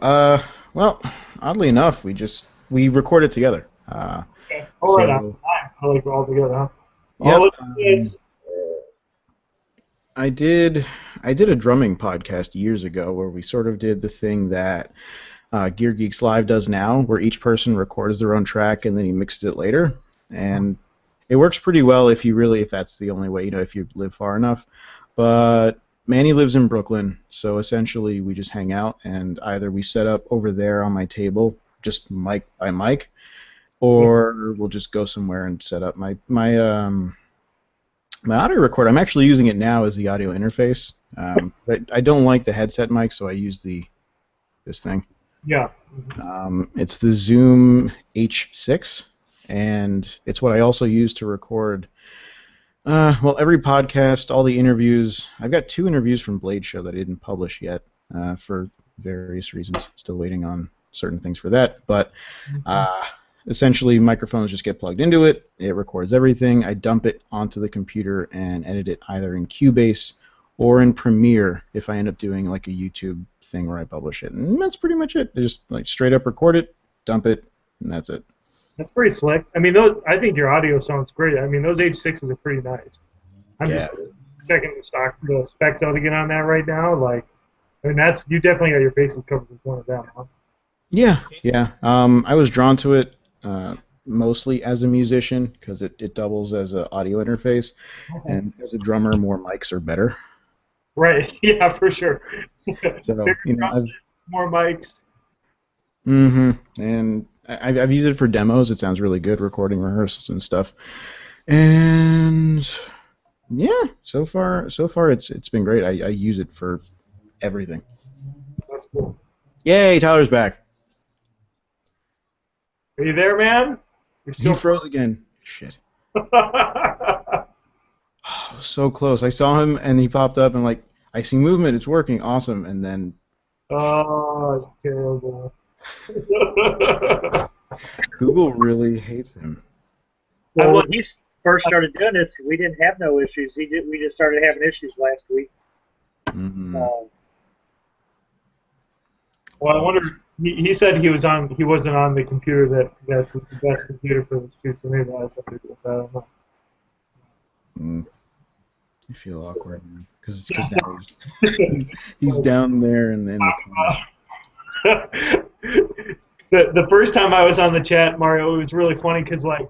well, oddly enough, we record it together. Okay. Oh, right So, on. I like all together, huh? yep. Oh, yes. I did a drumming podcast years ago where we sort of did the thing that Gear Geeks Live does now, where each person records their own track and then he mixes it later, and it works pretty well if that's the only way, if you live far enough. But Manny lives in Brooklyn, so essentially we just hang out and either we set up over there on my table, just mic by mic, or we'll just go somewhere and set up my audio recorder. I'm actually using it now as the audio interface, but I don't like the headset mic, so I use this thing. Yeah. It's the Zoom H6, and it's what I also use to record. Every podcast, all the interviews. I've got 2 interviews from Blade Show that I didn't publish yet for various reasons. Still waiting on certain things for that, but essentially microphones just get plugged into it. It records everything. I dump it onto the computer and edit it either in Cubase or in Premiere if I end up doing like a YouTube thing where I publish it. And that's pretty much it. I just like straight up record it, dump it, and that's it. That's pretty slick. I mean, I think your audio sounds great. I mean, those H6s are pretty nice. I'm just checking the specs out again on that right now. Like, I mean, you definitely got your bases covered with one of them, huh? Yeah. I was drawn to it mostly as a musician because it doubles as an audio interface, and as a drummer, more mics are better. Right. Yeah, for sure. So more mics. And I've used it for demos. It sounds really good, recording rehearsals and stuff. And yeah, so far it's been great. I use it for everything. That's cool. Yay, Tyler's back. Are you there, man? He froze again. Shit. So close. I saw him and he popped up and like, I see movement. It's working. Awesome. And then. Oh, it's terrible. Google really hates him. Well, when he first started doing this, we didn't have no issues. We just started having issues last week. Mm-hmm. Well, I wonder. He said he wasn't on the computer that's the best computer for this too. So maybe I have something to do with that. I don't know. I feel awkward because now he's down there in the corner. The first time I was on the chat, Mario, it was really funny because like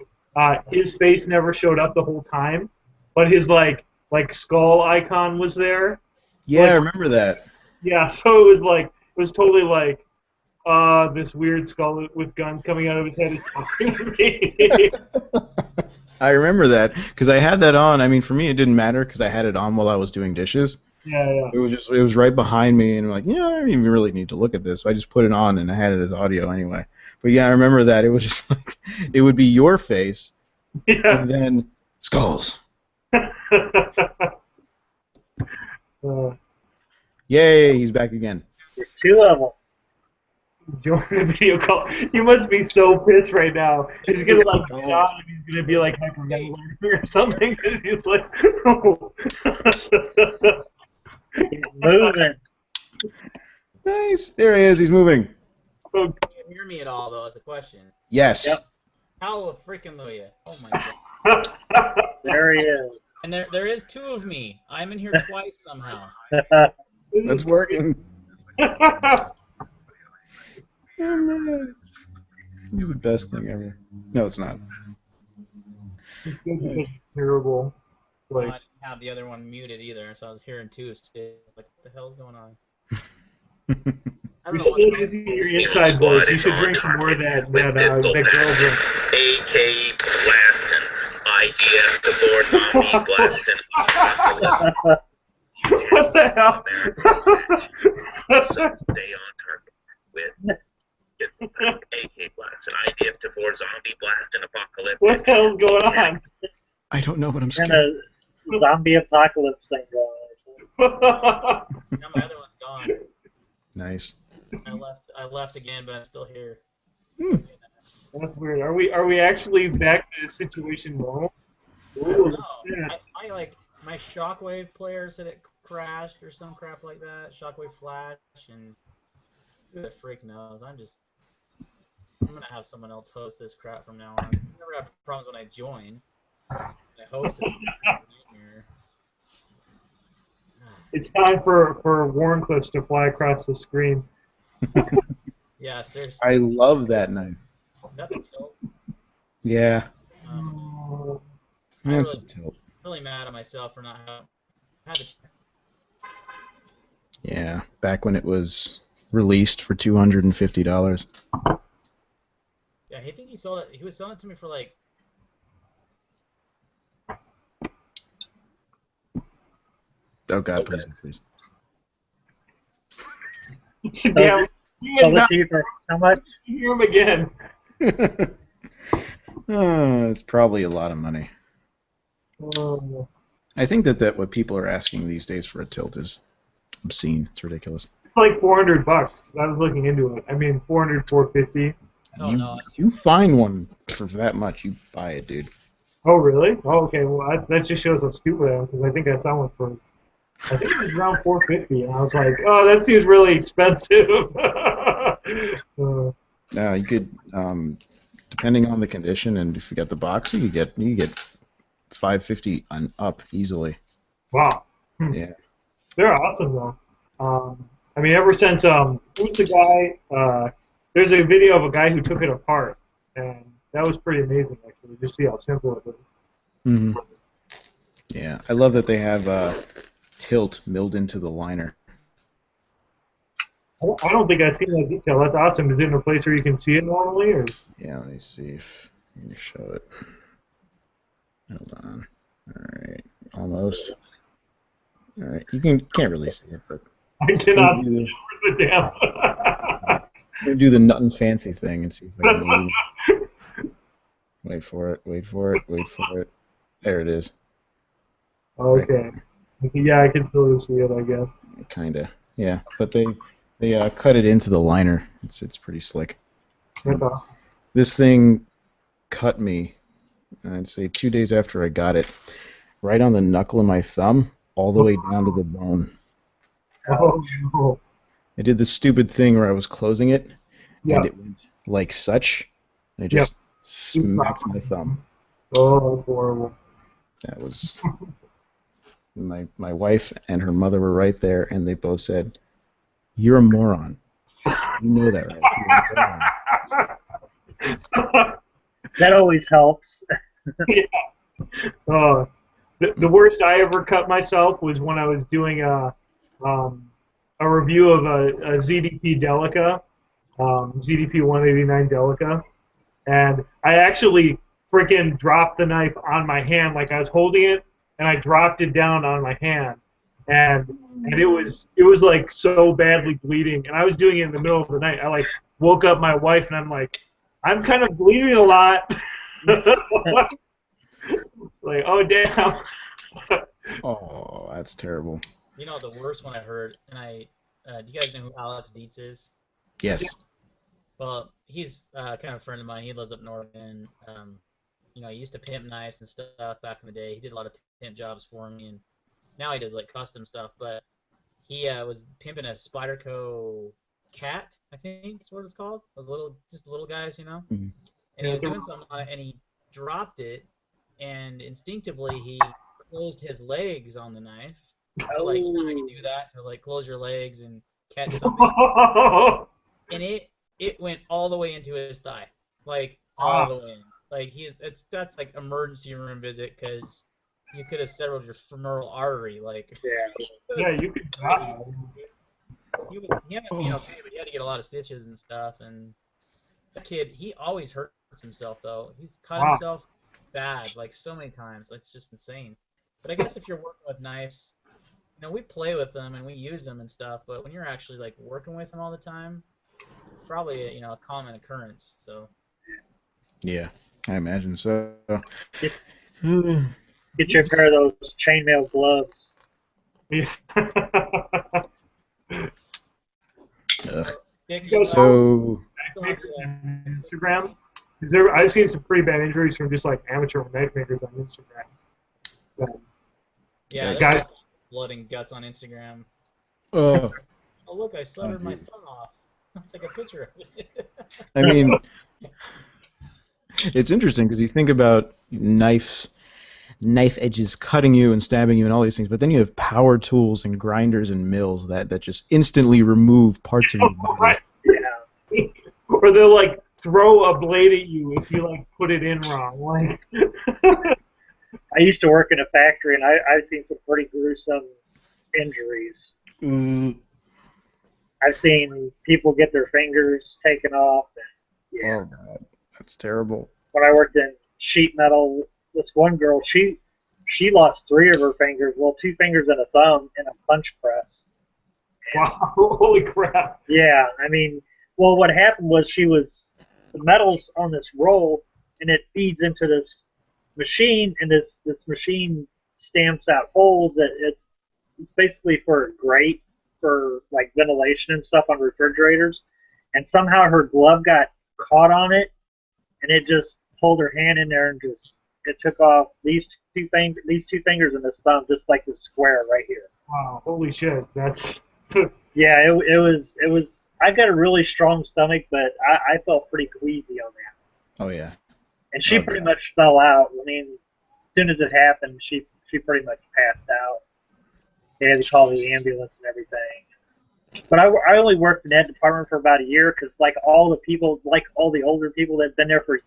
his face never showed up the whole time, but his like skull icon was there. Yeah, like, I remember that. Yeah, so it was totally like this weird skull with guns coming out of his head is talking to me. I remember that because I had that on. I mean, for me, it didn't matter because I had it on while I was doing dishes. Yeah. It was right behind me, and I'm like, I don't even really need to look at this. So I just put it on, and I had it as audio anyway. But yeah, I remember that. It was just like, it would be your face, and then skulls. Yay, he's back again. There's 2 of them. Join the video call. You must be so pissed right now. He's gonna like get on and he's gonna be like hyperventilating or something. He's like, oh. He's moving. Nice. There he is. He's moving. Can you hear me at all, though, is the question. Yes. Yep. Hallelujah. Oh, my God. There he is. And there is 2 of me. I'm in here twice somehow. That's working. Oh, man. You're the best thing ever. No, it's not. It's terrible. Like, I didn't have the other one muted either, so I was hearing 2. So like, what the hell's going on? I You're don't know still what. using your inside voice. You should drink some more of that girl drink. AK blasting, IDF the board zombie blasting, apocalypse. What the hell? Stay on target with AK blasting, IDF to board zombie blasting, apocalypse. What the hell's going on? I don't know, but I'm Kind scared. of zombie apocalypse thing going on. Now my other one's gone. Nice. I left again, but I'm still here. That's weird. Are we actually back to situation normal? I don't know. Yeah. My Shockwave player said it crashed or some crap like that. Shockwave flash, and who the freak knows? I'm gonna have someone else host this crap from now on. I never have problems when I join. I host it. It's time for Warncliffs to fly across the screen. Yeah, seriously. I love that knife. Is that the tilt? Yeah. Oh, That's really- a tilt. Really mad at myself for not having. Yeah, back when it was released for $250. Yeah, I think he sold it. He was selling it to me for like. Oh God, please. damn! You So did not cheaper. How much? hear him again. It's probably a lot of money. Oh. I think that what people are asking these days for a tilt is obscene. It's ridiculous. It's like $400. I was looking into it. I mean, 400, 450. Oh you, no! I see. you find one for that much, you buy it, dude. Oh, really? Oh, okay. Well, that just shows how stupid I am because I think I saw one for. I think it was around 450, and I was like, oh, that seems really expensive. You could, depending on the condition, and if you got the box, you get $550 and up easily. Wow. Yeah. They're awesome though. I mean, ever since who's the guy? There's a video of a guy who took it apart, and that was pretty amazing actually. Just see how simple it was. Mm-hmm. Yeah, I love that they have tilt milled into the liner. I don't think I've seen that detail. That's awesome. Is it in a place where you can see it normally, or? Yeah, let me see if I can show it. Hold on. All right, almost. All right, can't really see it, but I cannot I'm see it the damn. gonna do the nut and fancy thing and see if I can move. Wait for it. There it is. Okay. Yeah, I can still see it, I guess. Kinda. Yeah, but they cut it into the liner. It's pretty slick. That's awesome. This thing cut me, I'd say 2 days after I got it, right on the knuckle of my thumb, all the way down to the bone. Oh, no. I did the stupid thing where I was closing it, Yeah. and it went like such, and I just smacked my thumb. Oh, that's horrible. That was... My wife and her mother were right there, and they both said, "You're a moron. You know that, right? You're a moron." That always helps. Yeah. The worst I ever cut myself was when I was doing a review of a ZDP Delica, ZDP 189 Delica, and I actually freaking dropped the knife on my hand, like I was holding it, and I dropped it down on my hand, and it was like so badly bleeding, and I was doing it in the middle of the night. I like woke up my wife, and I'm like, I'm kind of bleeding a lot. Like, oh damn. Oh, that's terrible. You know the worst one I heard, and do you guys know who Alex Dietz is? Yes. Well, he's kind of a friend of mine. He lives up north, and he used to pimp knives and stuff back in the day. He did a lot of pimp jobs for me, and now he does like custom stuff. But he was pimping a Spyderco cat, I think is what it's called. Those just little guys, Mm-hmm. And he was doing something on it, and he dropped it, and instinctively he closed his legs on the knife. So like, how you do that to like close your legs and catch something, and it went all the way into his thigh, like all the way in. Like that's like emergency room visit because you could have severed your femoral artery. Like Yeah, you could drop it. he ended up being okay, but he had to get a lot of stitches and stuff. And that kid, he always hurts himself though. He's cut Wow. himself bad, like so many times. It's just insane. But I guess if you're working with knives, we play with them and we use them and stuff. But when you're actually like working with them all the time, probably a common occurrence. So Yeah, I imagine so. Get, get you a pair of those chainmail gloves. Yeah. Ugh. Dick, You guys So, still have Makers the, on Instagram. Is there, I've seen some pretty bad injuries from just like amateur knife makers on Instagram. yeah, there's guys, all blood and guts on Instagram. uh, Oh look, I severed my dude. thumb off. I'll take a picture of it. I mean, it's interesting because you think about knife edges cutting you and stabbing you and all these things, but then you have power tools and grinders and mills that just instantly remove parts of your body. right. Yeah. Or they'll like throw a blade at you if you like put it in wrong. Like, I used to work in a factory, and I've seen some pretty gruesome injuries. Mm, I've seen people get their fingers taken off. And, yeah. oh god, that's terrible. When I worked in sheet metal, this one girl, she lost 3 of her fingers, well, 2 fingers and a thumb in a punch press. wow, holy crap! Yeah, I mean, well, what happened was the metal's on this roll, and it feeds into this machine, and this machine stamps out holes. It's basically for a grate for like ventilation and stuff on refrigerators, and somehow her glove got caught on it, and it just pulled her hand in there and just it took off these two fingers and this thumb, just like the square right here. Wow, holy shit! That's Yeah, it was. I've got a really strong stomach, but I felt pretty queasy on that. Oh yeah. And she Oh, pretty God. much fell out. I mean, as soon as it happened, she pretty much passed out. They had to call the ambulance and everything. But I only worked in that department for about a year because like all the older people that'd been there for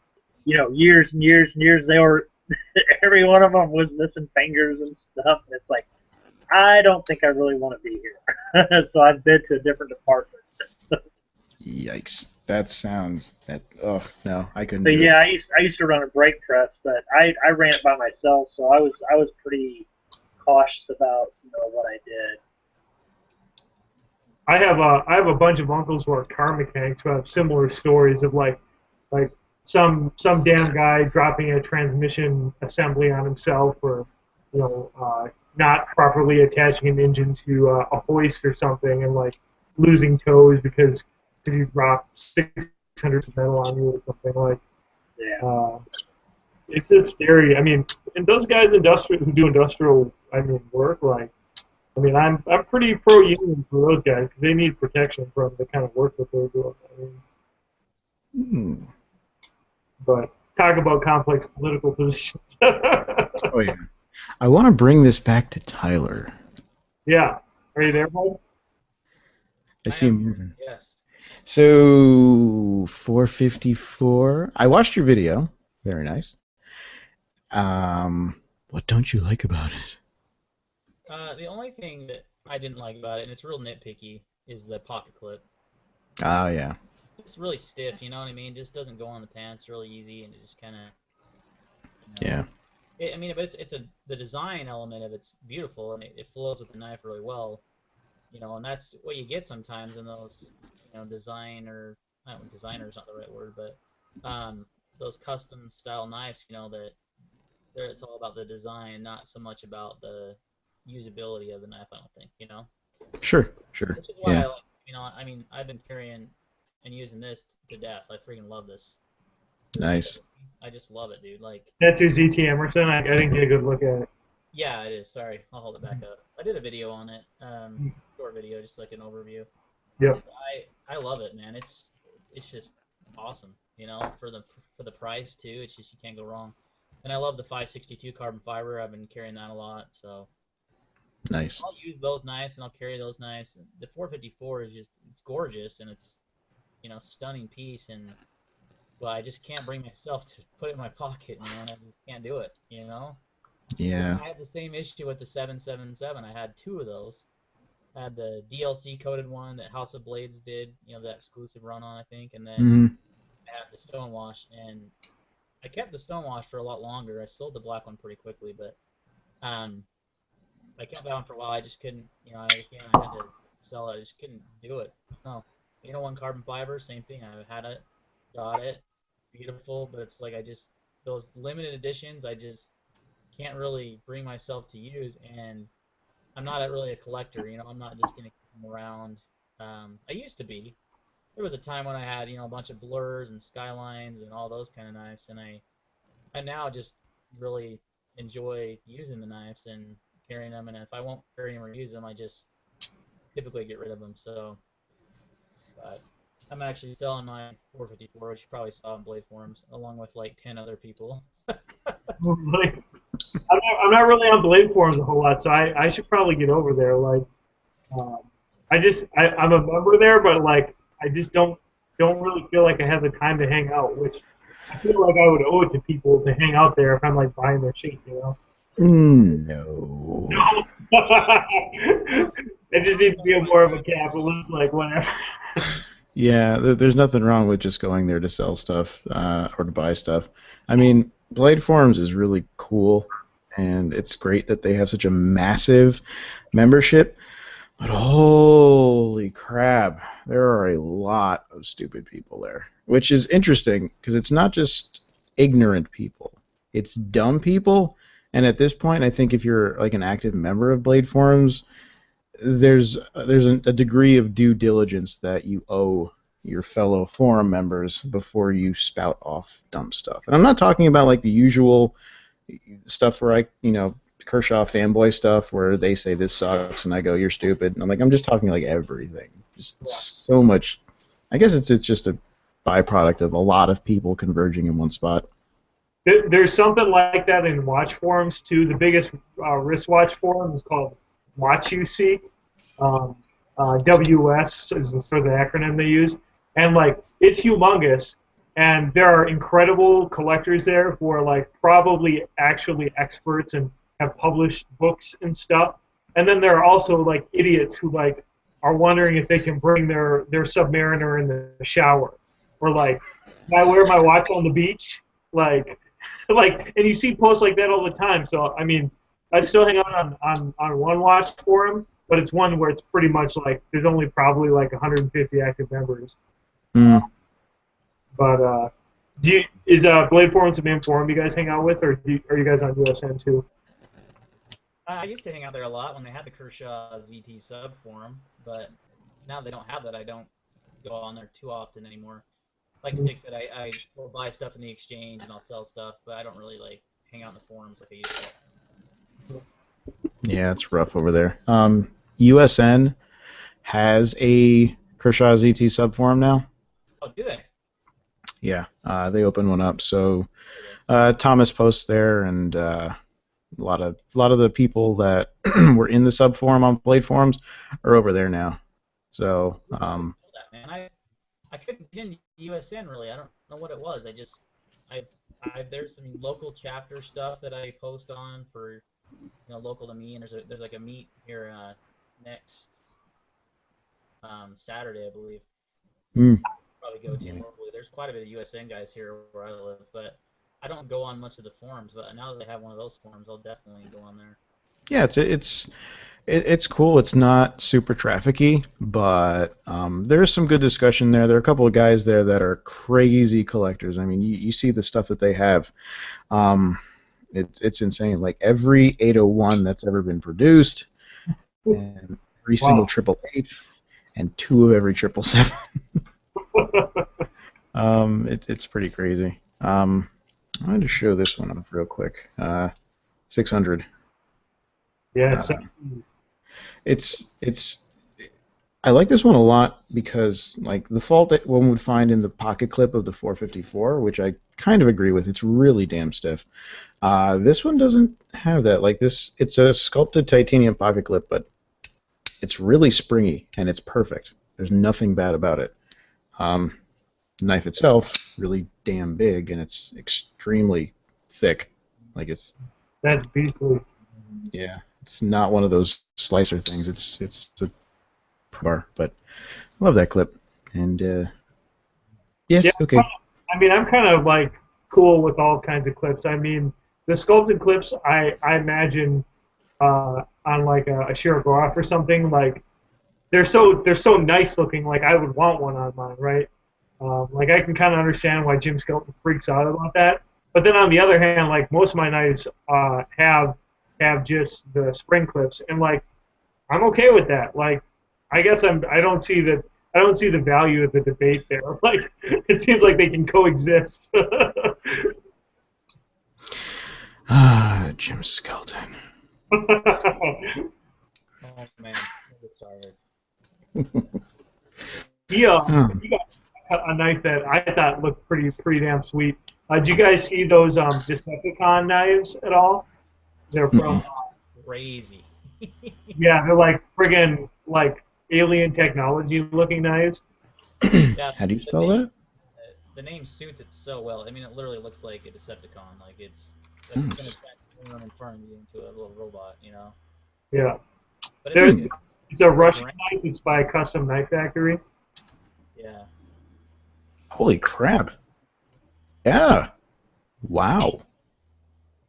years and years and years, they were every one of them was missing fingers and stuff. And it's like I don't think I really want to be here. So I've been to a different department. Yikes. That sounds that. Oh no, I couldn't But do yeah, it. I used to run a brake press, but I ran it by myself, so I was pretty cautious about what I did. I have a bunch of uncles who are car mechanics who have similar stories of like some damn guy dropping a transmission assembly on himself, or not properly attaching an engine to a hoist or something, and like losing toes because he dropped 600 metal on you or something. Like, Yeah. it's just scary. I mean, and those guys who do industrial work, like, I mean, I'm pretty pro union for those guys because they need protection from the kind of work that they're doing. I mean, Hmm. but talk about complex political positions. Oh yeah. I want to bring this back to Tyler. Yeah, are you there, Mike? I see him moving. Yes. So 454. I watched your video. Very nice. What don't you like about it? The only thing that I didn't like about it, and it's real nitpicky, is the pocket clip. Oh yeah. It's really stiff, you know what I mean? It just doesn't go on the pants really easy, and it just kind of, Yeah. I mean, but the design element of it's beautiful, and it flows with the knife really well, and that's what you get sometimes in those, designer's not the right word, but those custom style knives, that it's all about the design, not so much about the usability of the knife, I don't think. Sure. Which is why Yeah. I like, I mean, I've been carrying and using this to death. I freaking love this. Nice. I just love it, dude. Like, That's your GT Emerson. I didn't get a good look at it. yeah, it is. Sorry, I'll hold it back up. I did a video on it, short video, just like an overview. Yep. I love it, man. It's just awesome, for the price too. It's just you can't go wrong. And I love the 562 carbon fiber. I've been carrying that a lot, so Nice. I'll use those knives and I'll carry those knives. The 454 is it's gorgeous and it's stunning piece, and well, I just can't bring myself to put it in my pocket, man. I just can't do it, Yeah. I had the same issue with the 777. I had 2 of those. had the DLC coded one that House of Blades did, that exclusive run on, I think, and then Hmm. I had the Stonewash, and I kept the Stonewash for a lot longer. I sold the black one pretty quickly, but um, I kept that one for a while. I just couldn't, I had to sell it. I just couldn't do it. No, 801 carbon fiber, same thing. I had it, got it, beautiful, but it's like those limited editions, I just can't really bring myself to use, and I'm not really a collector. I'm not just gonna keep them around. I used to be. There was a time when I had, a bunch of blurs and skylines and all those kind of knives, and I now just really enjoy using the knives and carrying them. And if I won't carry them or use them, I just typically get rid of them. So, but I'm actually selling my 454, which you probably saw in Blade Forums, along with like 10 other people. Like, I'm not really on Blade forums a whole lot, so I should probably get over there. Like, um, I'm a member there, but like I just don't really feel like I have the time to hang out, which I feel like I would owe it to people to hang out there if I'm like buying their shit, you know. No. I just need to be more of a capitalist, like whatever. Yeah, there's nothing wrong with just going there to sell stuff or to buy stuff. I mean, Blade Forums is really cool, and it's great that they have such a massive membership. But holy crap, there are a lot of stupid people there, which is interesting because it's not just ignorant people, it's dumb people. And at this point, I think if you're like an active member of Blade Forums, there's a degree of due diligence that you owe your fellow forum members before you spout off dumb stuff. And I'm not talking about like the usual stuff where Kershaw fanboy stuff where they say this sucks and I go you're stupid. And I'm just talking like everything. Just so much. I guess it's just a byproduct of a lot of people converging in one spot. There's something like that in watch forums too. The biggest wristwatch forum is called Watch You Seek. WS is sort of the acronym they use, and like it's humongous. And there are incredible collectors there who are like probably actually experts and have published books and stuff. And then there are also like idiots who like are wondering if they can bring their Submariner in the shower, or like, can I wear my watch on the beach? Like, and you see posts like that all the time. So I mean, I still hang out on one watch forum, but it's one where it's pretty much like there's only probably like 150 active members. Mm. But is Blade Forums the main forum you guys hang out with, or are you guys on USN too? I used to hang out there a lot when they had the Kershaw ZT sub forum, but now they don't have that. I don't go on there too often anymore. Like Stick said, I will buy stuff in the exchange and I'll sell stuff, but I don't really like hang out in the forums like I used to. Yeah, it's rough over there. USN has a Kershaw ZT sub forum now. Oh, do they? Yeah, they opened one up. So Thomas posts there, and a lot of the people that were in the sub forum on Blade forums are over there now. So Man, I couldn't get into USN really. I don't know what it was. There's some local chapter stuff that I post on for local to me, and there's like a meet here next Saturday, I believe. Probably go to locally. There's quite a bit of USN guys here where I live, but I don't go on much of the forums. But now that they have one of those forums, I'll definitely go on there. Yeah, it's cool. It's not super trafficky, but there's some good discussion there. There are a couple of guys there that are crazy collectors. I mean, you see the stuff that they have. It's insane. Like every 801 that's ever been produced, and every single 888, and 2 of every 777. It's pretty crazy. I'm going to show this one off real quick. 600. Yeah, I like this one a lot because like the fault that one would find in the pocket clip of the 454, which I kind of agree with, it's really damn stiff. This one doesn't have that. Like this, it's a sculpted titanium pocket clip, but it's really springy and it's perfect. There's nothing bad about it. The knife itself, really damn big, and it's extremely thick. Like that's beastly. Yeah, it's not one of those slicer things. It's a bar, but I love that clip. And yes, Yeah, okay. I mean, I'm kind of like cool with all kinds of clips. I mean, the sculpted clips, I imagine on like a Shirogorov or something, like they're so nice looking. Like I would want one on mine, right? Like I can kind of understand why Jim Skelton freaks out about that. But then on the other hand, like most of my knives have just the spring clips, and like I'm okay with that. Like I guess I don't see the value of the debate there. Like it seems like they can coexist. Ah, Jim Skelton. Oh man, we'll get started. he Oh. he got a knife that I thought looked pretty damn sweet. Did you guys see those Decepticon knives at all? They're from Mm-mm. Crazy. yeah, they're like friggin' like alien technology looking knives. Yeah, How do you the spell name that? the name suits it so well. I mean, it literally looks like a Decepticon. Like it's gonna Nice. transform and turn you into a little robot, you know. Yeah, But it's like there's it's a over a Russian grand. knife. It's by a custom knife factory. Yeah. Holy crap. Yeah. Wow.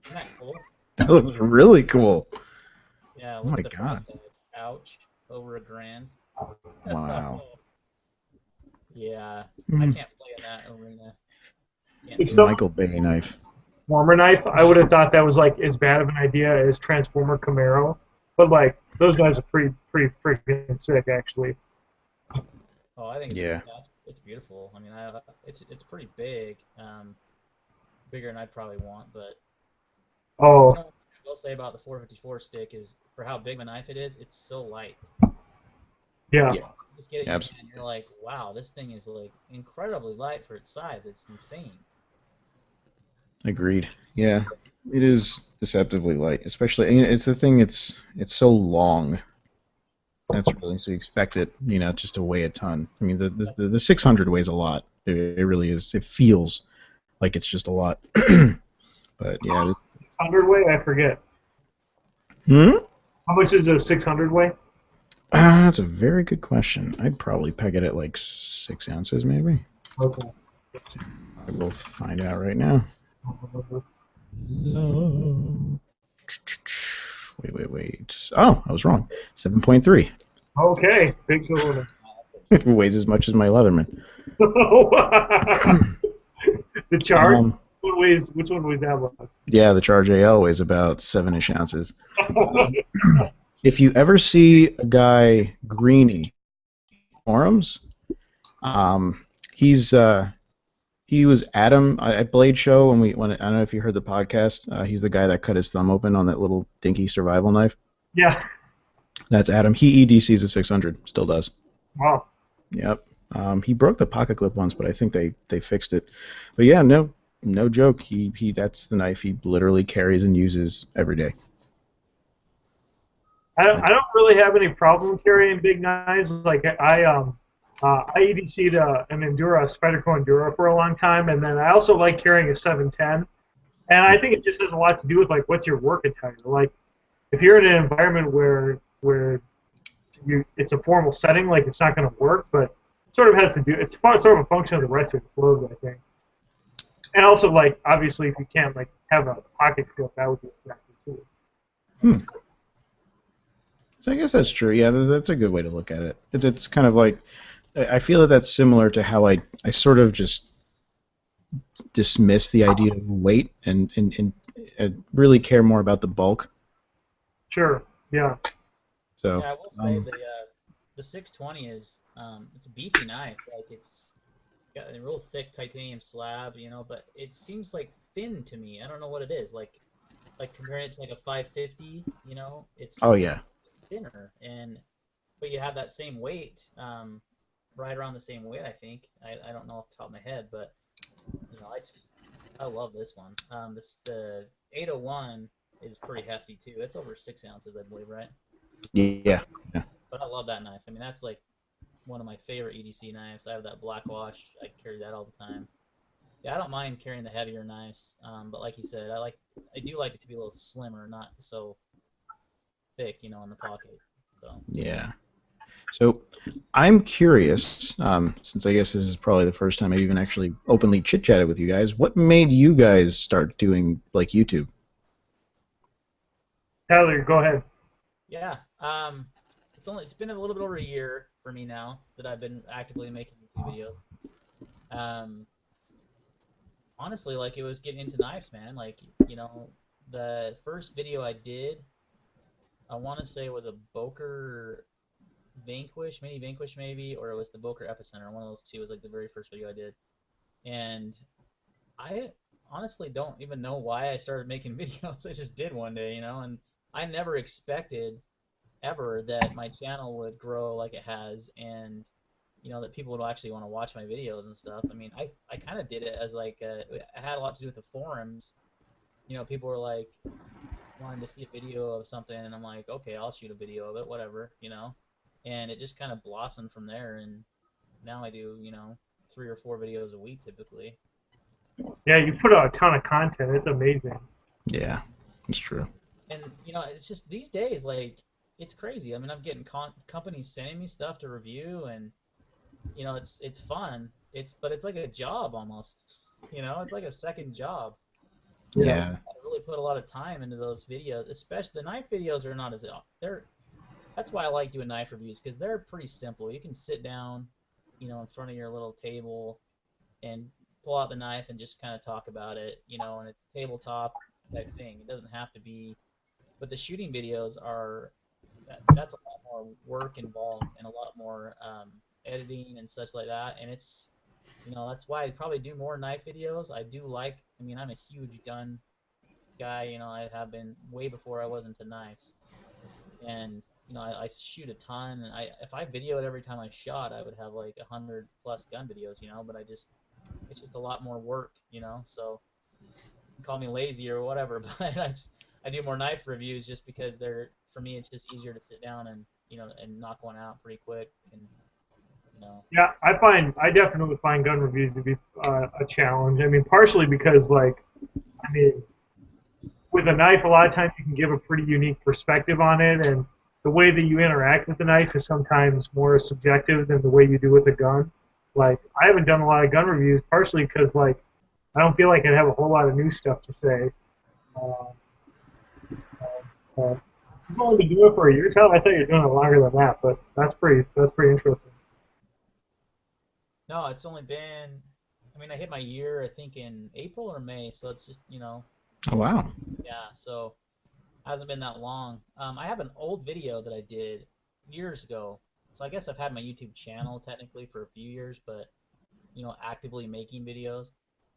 Isn't that cool? That looks really cool. Yeah. Oh Look my at the price god. tag. Ouch. Over a grand. Wow. Yeah. I Mm. can't play in that arena. Can't If do it. someone Michael Bay knife. Transformer knife, I would have thought that was like as bad of an idea as Transformer Camaro. But like those guys are pretty freaking sick actually. Oh, I think Yeah. it's beautiful. I mean, it's pretty big. Bigger than I'd probably want, but you Oh know what I will say about the 454 stick is for how big of a knife it is, it's so light. yeah. Yeah. You just get it in your hand, Absolutely. you're like, wow, this thing is like incredibly light for its size. It's insane. Agreed. Yeah. It is deceptively light, especially it's the thing it's so long. That's really so you expect it, just to weigh a ton. I mean the 600 weighs a lot. It really is. It feels like it's just a lot. But yeah. 600 weigh? I forget. Hmm? How much is a 600 weigh? That's a very good question. I'd probably peg it at like 6 ounces, maybe. Okay. I will find out right now. No. Wait. Oh, I was wrong. 7.3. Okay. Big shoulder. It weighs as much as my Leatherman. The charge? Um, Which one weighs that much? yeah, the Charge AL weighs about 7-ish ounces. If you ever see a guy greeny forums, um, he's he was Adam at Blade Show when I don't know if you heard the podcast. He's the guy that cut his thumb open on that little dinky survival knife. Yeah. That's Adam. He EDCs a 600, still does. Wow. Yep. He broke the pocket clip once, but I think they fixed it. But yeah, no joke. He that's the knife he literally carries and uses every day. I don't really have any problem carrying big knives. Like I EDC'd an Endura, a Spyderco Endura for a long time, and then I also like carrying a 710. And I think it just has a lot to do with like what's your work attire. Like if you're in an environment where it's a formal setting, like it's not going to work, but it sort of has to do. It's sort of a function of the rest of the clothes, I think. And also like obviously if you can't like have a pocket clip, that would be attractive too. Hmm. So I guess that's true. Yeah, that's a good way to look at it. It's kind of like I feel that that's similar to how I sort of just dismiss the idea of weight and really care more about the bulk. Sure. Yeah. So, Yeah, I will say the 620 is it's a beefy knife. Like it's got a real thick titanium slab, you know, but it seems like thin to me. I don't know what it is. Like comparing it to like a 550, you know, oh it's yeah, thinner but you have that same weight, right around the same weight, I think. I don't know off the top of my head, but you know, I love this one. The 801 is pretty hefty too. It's over 6 ounces, I believe, right? yeah. But I love that knife. I mean, that's like one of my favorite EDC knives. I have that black wash. I carry that all the time. Yeah, I don't mind carrying the heavier knives, but like you said, I do like it to be a little slimmer, not so thick, you know, in the pocket. So Yeah. So I'm curious, since I guess this is probably the first time I've even actually openly chit-chatted with you guys, what made you guys start doing, like, YouTube? Tyler, go ahead. Yeah. It's been a little bit over a year for me now that I've been actively making YouTube videos. Um, Honestly, like it was getting into knives, man. Like, the first video I did, I want to say was a Boker Vanquish, mini Vanquish maybe, or it was the Boker Epicenter. One of those two was like the very first video I did. And I honestly don't even know why I started making videos. I just did one day, and I never expected ever that my channel would grow like it has, and that people would actually want to watch my videos and stuff. I mean, I kind of did it as like it had a lot to do with the forums. People were like wanting to see a video of something, and I'm like, okay, I'll shoot a video of it, whatever. And it just kind of blossomed from there, and now I do 3 or 4 videos a week typically. Yeah, you put out a ton of content. It's amazing. Yeah, that's true. And it's just these days, like, it's crazy. I mean, I'm getting companies sending me stuff to review, and it's fun. But it's like a job almost. It's like a second job. Yeah. I really put a lot of time into those videos, especially the knife videos are not as they're. That's why I like doing knife reviews, because they're pretty simple. You can sit down, in front of your little table and pull out the knife and just kind of talk about it, and it's a tabletop type thing. It doesn't have to be. But the shooting videos that's a lot more work involved and a lot more editing and such like that. And that's why I probably do more knife videos. I mean, I'm a huge gun guy. I have been way before I was into knives. And I shoot a ton. And if I videoed every time I shot, I would have like 100+ gun videos. But it's just a lot more work. So you can call me lazy or whatever, but I do more knife reviews just because for me it's just easier to sit down and and knock one out pretty quick. And Yeah, I definitely find gun reviews to be a challenge. I mean, partially because I mean, with a knife, a lot of times you can give a pretty unique perspective on it, and the way that you interact with the knife is sometimes more subjective than the way you do with a gun. Like, I haven't done a lot of gun reviews, partially because I don't feel like I have a whole lot of new stuff to say. Uh, you've only been doing it for a year, Tom? I thought you were doing it longer than that, but that's pretty interesting. no, it's only been. I mean, I hit my year I think in April or May, so it's just Oh, wow. yeah. So hasn't been that long. I have an old video that I did years ago. So I guess I've had my YouTube channel technically for a few years, but actively making videos.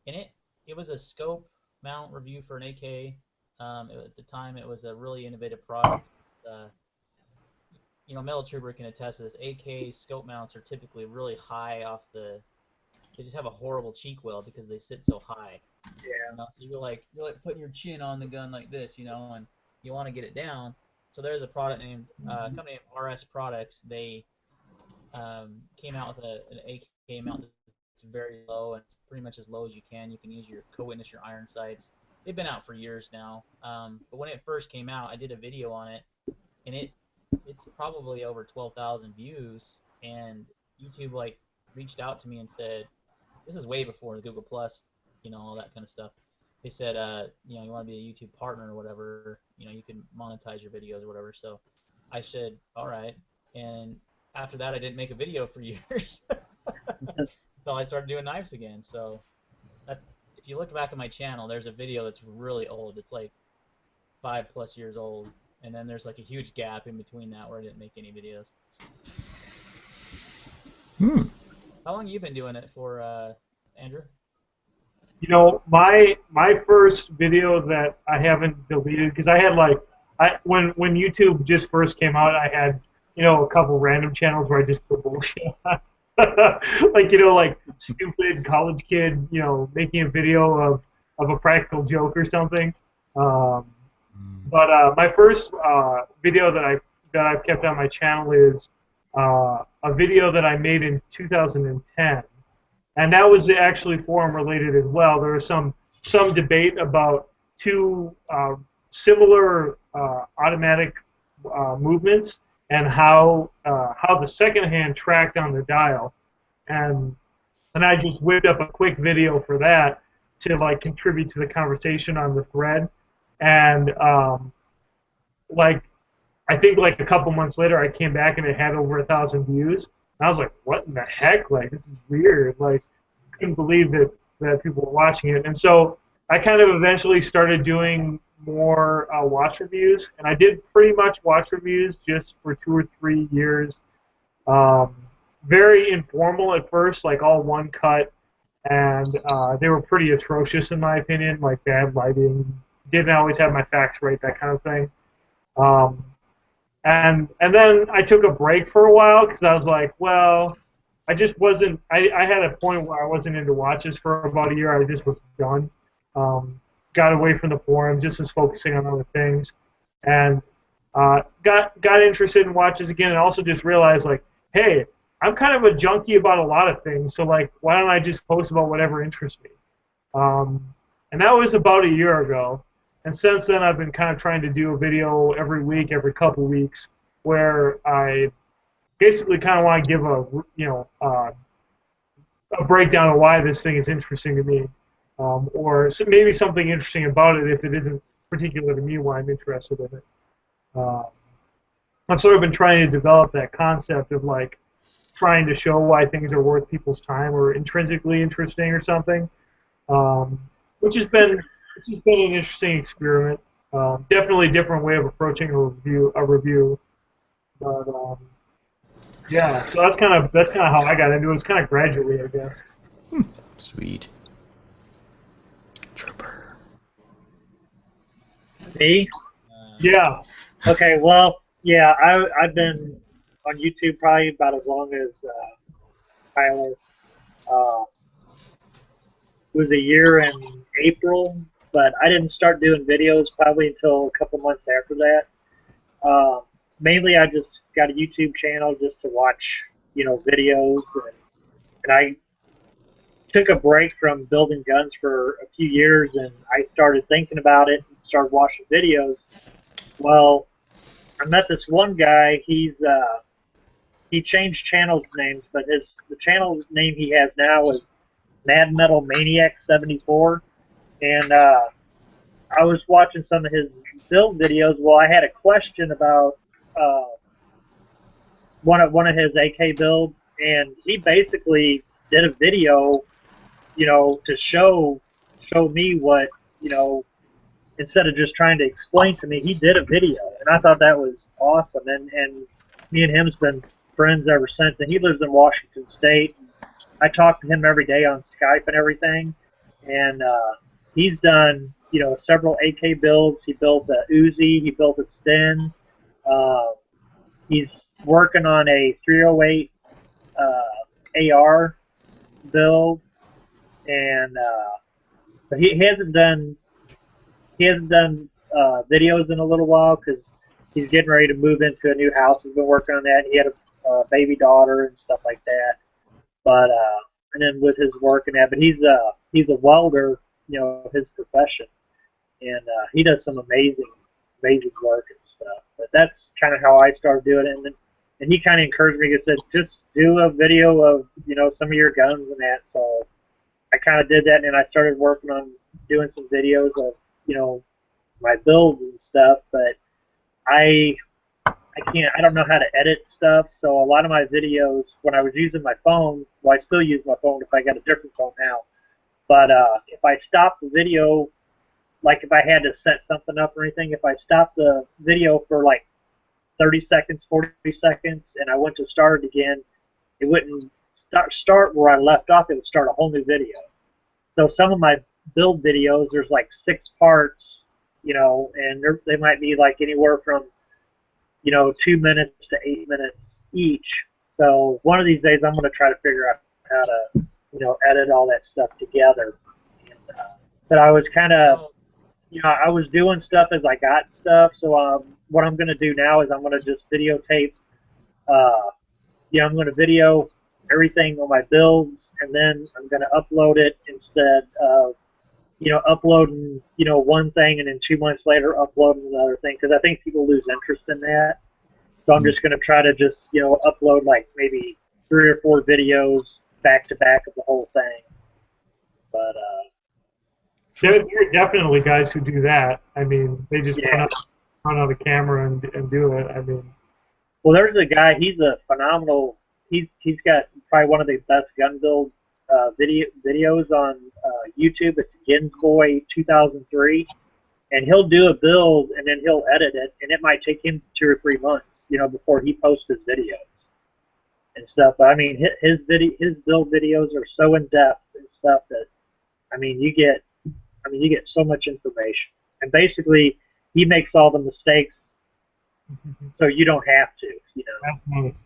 And it was a scope mount review for an AK. At the time, it was a really innovative product. Uh, Metal Trooper can attest to this. AK scope mounts are typically really high off the. They just have a horrible cheek weld because they sit so high. Yeah. So you're like putting your chin on the gun like this, and you want to get it down. So there's a company named RS Products. They came out with an AK mount that's very low, and it's pretty much as low as you can. You can use your co-witness, your iron sights. They've been out for years now. But when it first came out, I did a video on it, and it's probably over 12,000 views. And YouTube reached out to me and said, this is way before the Google Plus, all that kind of stuff. They said, you want to be a YouTube partner or whatever, you can monetize your videos or whatever. So I said, all right. And after that, I didn't make a video for years until I started doing knives again. So if you look back at my channel, there's a video that's really old. It's like 5+ years old. And then there's like a huge gap in between that where I didn't make any videos. How long have you been doing it for, Andrew? My first video that I haven't deleted, because I had when YouTube just first came out, I had a couple random channels where I just put bullshit on. like stupid college kid making a video of a practical joke or something. But my first video that I've kept on my channel is a video that I made in 2010. And that was actually forum related as well. There was some debate about two similar automatic movements, and how the second hand tracked on the dial, and I just whipped up a quick video for that to like contribute to the conversation on the thread, and like I think like a couple months later I came back and it had over 1,000 views. And I was like, what in the heck? Like, this is weird. Like, couldn't believe that people were watching it. And so I kind of eventually started doing more watch reviews, and I did pretty much watch reviews just for 2 or 3 years. Um, Very informal at first, like all one cut, and they were pretty atrocious in my opinion, like bad lighting, didn't always have my facts right, that kind of thing. Um, and then I took a break for a while because I was like, well, I just wasn't. I had a point where I wasn't into watches for about a year. I just was done. Got away from the forum, just was focusing on other things, and got interested in watches again, and also just realized like, hey, I'm kind of a junkie about a lot of things. So like, why don't I just post about whatever interests me? And that was about a year ago. And since then, I've been kind of trying to do a video every week, every couple weeks, where I basically kind of want to give a breakdown of why this thing is interesting to me, or maybe something interesting about it if it isn't particular to me why I'm interested in it. I've sort of been trying to develop that concept of like trying to show why things are worth people's time or intrinsically interesting or something, which has been an interesting experiment. Definitely a different way of approaching a review. But yeah, so that's kind of how I got into it. It's kind of gradually, I guess. Sweet. Trooper. Me? Yeah. Okay, well, yeah, I've been on YouTube probably about as long as Tyler. It was a year in April, but I didn't start doing videos probably until a couple months after that. Mainly, I just got a YouTube channel just to watch, videos, and I took a break from building guns for a few years, and I started thinking about it and started watching videos. Well, I met this one guy. He changed channel names, but the channel name he has now is Mad Metal Maniac 74, and I was watching some of his build videos. Well, I had a question about one of his AK builds, and he basically did a video, to show me what, instead of just trying to explain to me, he did a video, and I thought that was awesome. And me and him's been friends ever since. And he lives in Washington State. I talk to him every day on Skype and everything, and he's done, several AK builds. He built a Uzi. He built a Sten. He's working on a 308 AR build, and but he hasn't done videos in a little while because he's getting ready to move into a new house. He's been working on that. He had a baby daughter and stuff like that. But and then with his work and that, but he's a welder, his profession, and he does some amazing work and stuff. But that's kind of how I started doing it, and he kind of encouraged me. He said, just do a video of some of your guns and that. So I kind of did that, and then I started working on doing some videos of my builds and stuff. But I don't know how to edit stuff, so a lot of my videos, when I was using my phone, well, I still use my phone if I got a different phone now, but if I stop the video, like if I had to set something up or anything, if I stopped the video for like 30 seconds, 40 seconds, and I went to start it again, it wouldn't start where I left off, it would start a whole new video. So some of my build videos, there's like 6 parts, and they might be like anywhere from 2 minutes to 8 minutes each. So one of these days I'm going to try to figure out how to, edit all that stuff together. And, but I was kind of, I was doing stuff as I got stuff. So what I'm going to do now is I'm going to just videotape, I'm going to video everything on my builds, and then I'm going to upload it instead of, uploading, one thing and then 2 months later uploading another thing, because I think people lose interest in that. So I'm just going to try to just, upload like maybe 3 or 4 videos back to back of the whole thing. But there are definitely guys who do that. I mean, they just yeah. run out a camera and do it. I mean, Well, there's a guy. He's a phenomenal. He's got probably one of the best gun build videos on YouTube. It's Ginsboy 2003, and he'll do a build and then he'll edit it, and it might take him 2 or 3 months, before he posts his videos and stuff. But I mean, his build videos are so in depth and stuff that you get so much information, and basically he makes all the mistakes so you don't have to. that's nice.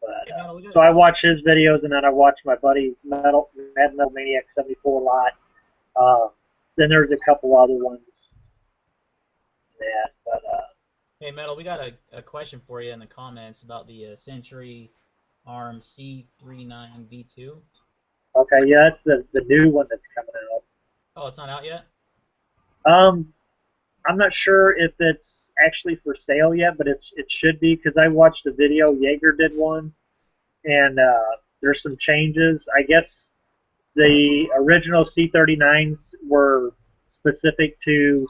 But, so I watch his videos, and then I watch my buddy Mad Metal Maniac 74 a lot. Then there's a couple other ones. But Hey, Metal, we got a question for you in the comments about the Century Arm C39V2. okay, yeah, that's the new one that's coming out. Oh, it's not out yet? I'm not sure if it's actually for sale yet, but it should be, because I watched a video. Jaeger did one, and there's some changes. I guess the original C39s were specific to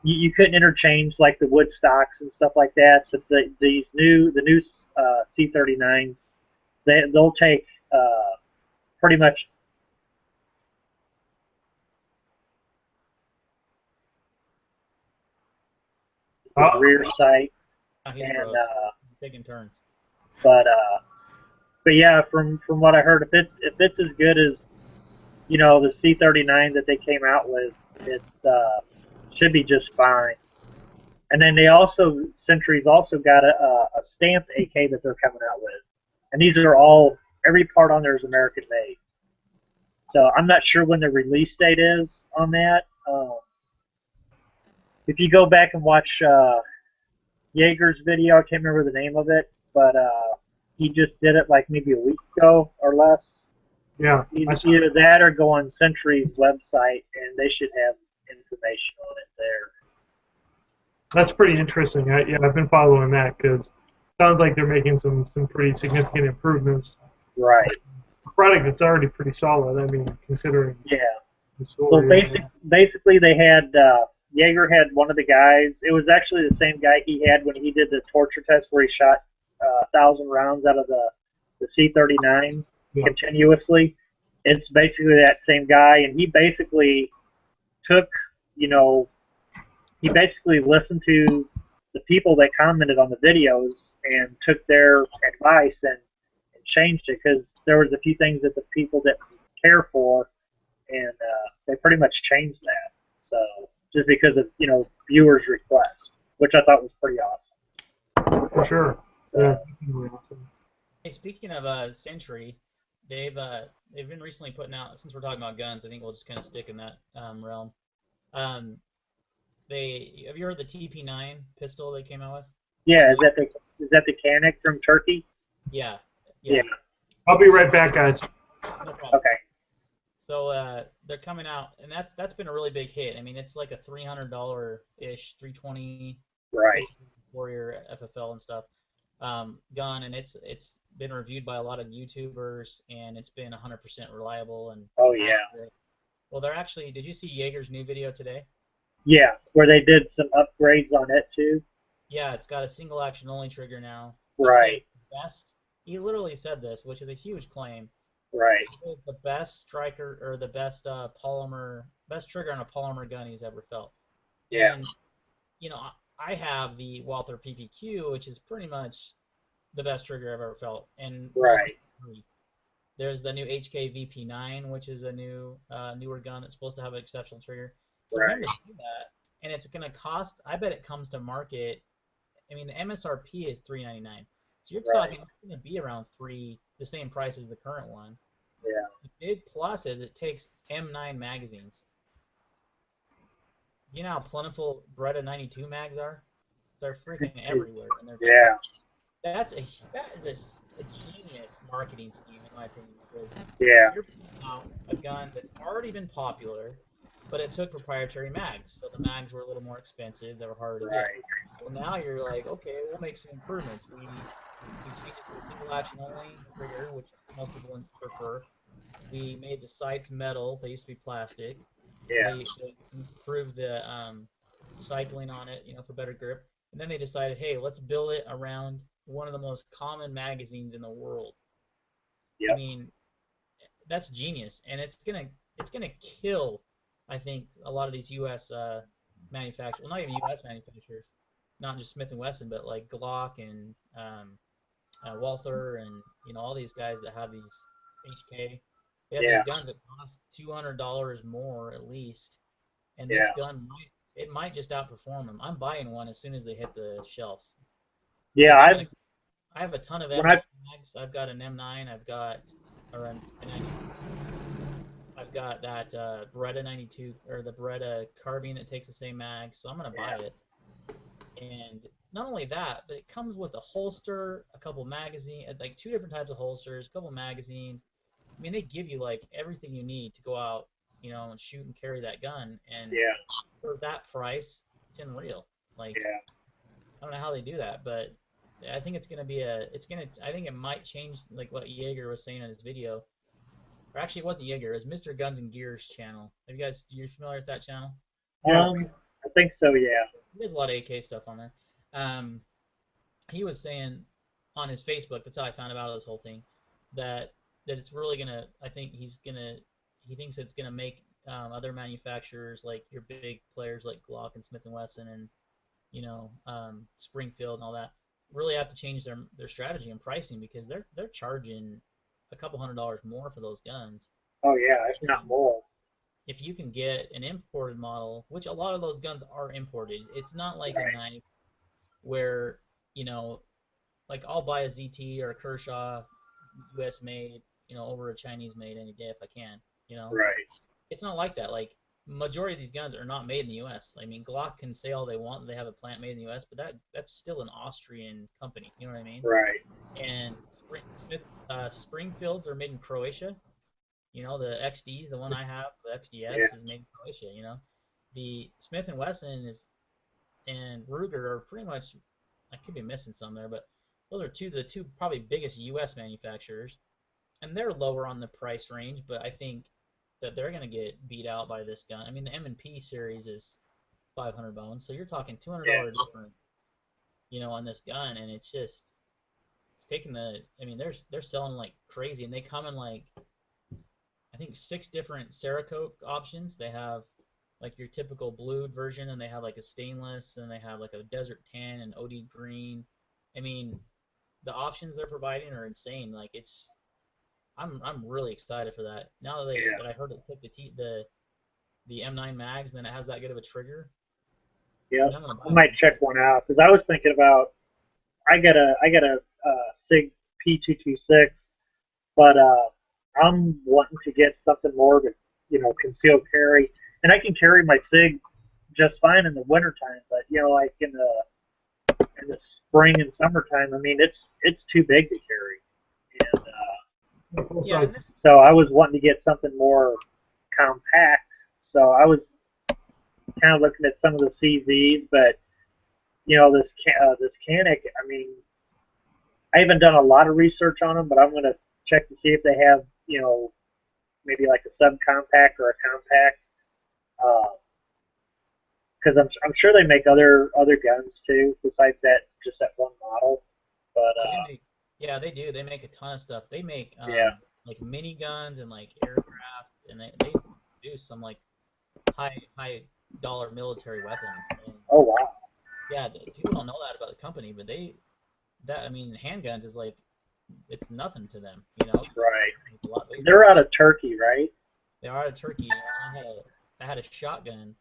you couldn't interchange like the wood stocks and stuff like that. So the new C39s, they'll take pretty much. The rear sight, Oh, he's and gross. Taking turns. but yeah, from what I heard, if it's as good as the C39 that they came out with, it should be just fine. And then Century's also got a stamped AK that they're coming out with, and these are every part on there is American made. So I'm not sure when the release date is on that. If you go back and watch Jaeger's video, I can't remember the name of it, but he just did it like maybe a week ago or less. Yeah. Either that or go on Century's website, and they should have information on it there. That's pretty interesting. I've been following that because it sounds like they're making some pretty significant improvements. Right. A product that's already pretty solid. I mean, considering Yeah. the story. So basically, they had Jaeger had one of the guys. It was actually the same guy he had when he did the torture test where he shot 1,000 rounds out of the C39 continuously. It's basically that same guy, and he basically took, he basically listened to the people that commented on the videos and took their advice and changed it, because there was a few things that the people didn't care for, and they pretty much changed that. So just because of viewers' requests, which I thought was pretty awesome. For sure. So, Yeah, really awesome. Hey, speaking of Century, they've been recently putting out, since we're talking about guns, I think we'll just kind of stick in that realm. Have you heard the TP9 pistol they came out with? yeah, is that the Canik from Turkey? Yeah. I'll be right back, guys. No problem. Okay. So they're coming out, and that's been a really big hit. I mean, it's like a $300-ish, $320 Right. Warrior FFL and stuff gun, and it's been reviewed by a lot of YouTubers, and it's been 100% reliable and Oh yeah. accurate. Well, they're actually. Did you see Jaeger's new video today? Yeah, where they did some upgrades on it too. Yeah, it's got a single action only trigger now. Right. He literally said this, which is a huge claim. Right. It's the best striker, or the best best trigger on a polymer gun he's ever felt. Yeah. And I have the Walther PPQ, which is pretty much the best trigger I've ever felt. And Right. there's the new HK VP9, which is a newer gun that's supposed to have an exceptional trigger. So Right. for him to do that, and it's going to cost, I bet it comes to market, I mean, the MSRP is $399. So you're talking it's going to be around the same price as the current one. Yeah. The big plus is it takes M9 magazines. You know how plentiful Beretta 92 mags are? They're freaking everywhere, and they're cheap. Yeah. That is a genius marketing scheme, in my opinion, because Yeah. you're putting out a gun that's already been popular, but it took proprietary mags, so the mags were a little more expensive. They were harder to get. Right. Well, now you're like, okay, we'll make some improvements. We changed it to a single action only trigger, which most people prefer. We made the sights metal. They used to be plastic. Yeah. They improved the cycling on it, for better grip. And then they decided, hey, let's build it around one of the most common magazines in the world. I Yep. mean, that's genius, and it's gonna kill, I think, a lot of these U.S. Manufacturers. Well, not even U.S. manufacturers, not just Smith and Wesson, but like Glock and Walther and all these guys that have these HK. They have these Yeah. guns that cost $200 more at least, and this Yeah. gun might just outperform them. I'm buying one as soon as they hit the shelves Yeah. because I have a ton of When M9 I mags. I've got an M9. I've got or an, an I've got that Beretta 92 or the Beretta carbine that takes the same mag, so I'm gonna buy yeah. it. And not only that, but it comes with a holster, a couple magazines, like two different types of holsters, a couple magazines. I mean, they give you like everything you need to go out, and shoot and carry that gun. And Yeah. for that price, it's unreal. Like, Yeah. I don't know how they do that, but I think I think it might change like what Jaeger was saying in his video. Or actually, it wasn't Jaeger, it was Mr. Guns and Gears channel. You're familiar with that channel? Yeah. I think so. Yeah. There's a lot of AK stuff on there. Um, he was saying on his Facebook, that's how I found out this whole thing, that it's really gonna. I think he thinks it's gonna make other manufacturers like your big players like Glock and Smith and Wesson and Springfield and all that really have to change their strategy and pricing because they're charging a couple $100 more for those guns. Oh yeah. If not And more. if you can get an imported model, which a lot of those guns are imported, it's not like a Right. knife where you know like I'll buy a ZT or a Kershaw U.S. made, over a Chinese made any day if I can. You know, Right. it's not like that. Like majority of these guns are not made in the U.S. I mean, Glock can say all they want they have a plant made in the U.S., but that's still an Austrian company. You know what I mean? Right. And Springfields are made in Croatia. The XDs, the one I have, the Yeah. XDS is made in Croatia. The Smith and Wesson and Ruger are pretty much. I could be missing some there, but those are the two probably biggest U.S. manufacturers, and they're lower on the price range. But I think that they're going to get beat out by this gun. I mean, the M&P series is 500 bones, so you're talking Yeah. $200 difference, on this gun, and it's taking the. I mean, they're selling like crazy, and they come in like I think 6 different Cerakote options. They have like your typical blued version, and they have like a stainless, and they have like a desert tan and OD green. I mean, the options they're providing are insane. Like I'm really excited for that. Now Yeah. that I heard it took the M9 mags, and then it has that good of a trigger. I Yep. mean, I'm gonna I buy might one. check one out because I was thinking about. I got a Sig P226, but I'm wanting to get something more to conceal carry, and I can carry my Sig just fine in the wintertime, but like in the spring and summertime, I mean it's too big to carry, and Full Yeah, size. and this so I was wanting to get something more compact. So I was kind of looking at some of the CZs, but this Canic, I mean, I haven't done a lot of research on them, but I'm going to check to see if they have, maybe like a subcompact or a compact, because I'm sure they make other guns too besides just that one model. But oh, yeah, they do. They make a ton of stuff. They make yeah, like mini guns and like aircraft, and they do some like high dollar military weapons. And oh wow, yeah, people don't know that about the company, but I mean, handguns is like it's nothing to them. right. It's a lot bigger. They're out of Turkey, right? They are out of Turkey. I had a shotgun,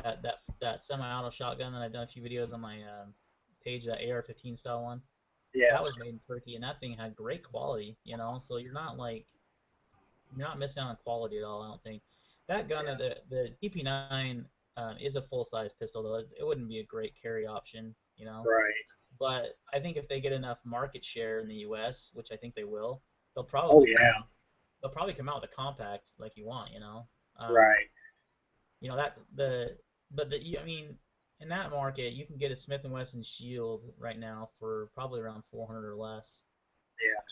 that semi-auto shotgun that I've done a few videos on my page, that AR-15 style one. Yeah, That was made in Turkey, and that thing had great quality. So you're not missing out on quality at all. I don't think that gun yeah, that the DP9 is a full-size pistol though. It wouldn't be a great carry option. right. But I think if they get enough market share in the U.S., which I think they will, they'll Oh probably yeah, they'll probably come out with a compact like you want. Um, right. you know that's the but the I mean in that market you can get a Smith and Wesson Shield right now for probably around 400 or less,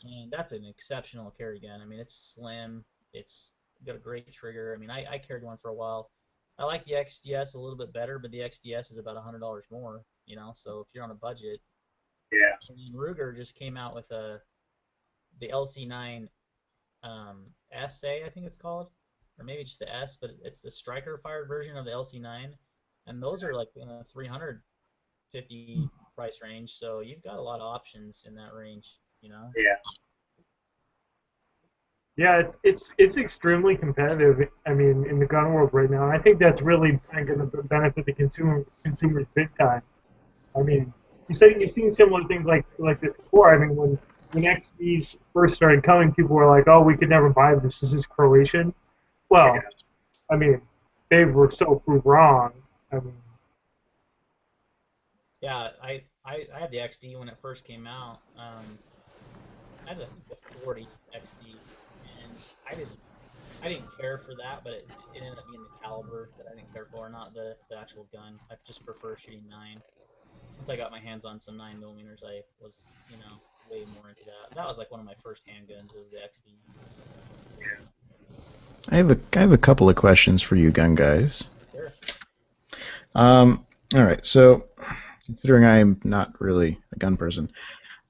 and that's an exceptional carry gun. I mean it's slim, it's got a great trigger. I mean I carried one for a while. I like the XDS a little bit better, but the XDS is about $100 more, you know. So if you're on a budget, Yeah. and then Ruger just came out with the LC9 SA, I think it's called, or maybe just the S, but it's the striker fired version of the LC9, and those are like in the 350 price range. So you've got a lot of options in that range, you know. Yeah. Yeah, it's extremely competitive. I mean, in the gun world right now, and I think that's really going to benefit the consumers big time. I mean, you've seen similar things like this before. I mean, when XBs first started coming, people were like, "Oh, we could never buy this. This is Croatian." Well, I mean, they were so proved wrong. I mean, Yeah, I had the XD when it first came out. I had the 40 XD, and I didn't care for that, but it ended up being the caliber that I didn't care for, not the actual gun. I just prefer shooting 9. Once I got my hands on some 9 millimeters, I was, you know, way more into that. That was like one of my first handguns was the XD. I have a couple of questions for you, gun guys. Sure. All right. So, considering I am not really a gun person,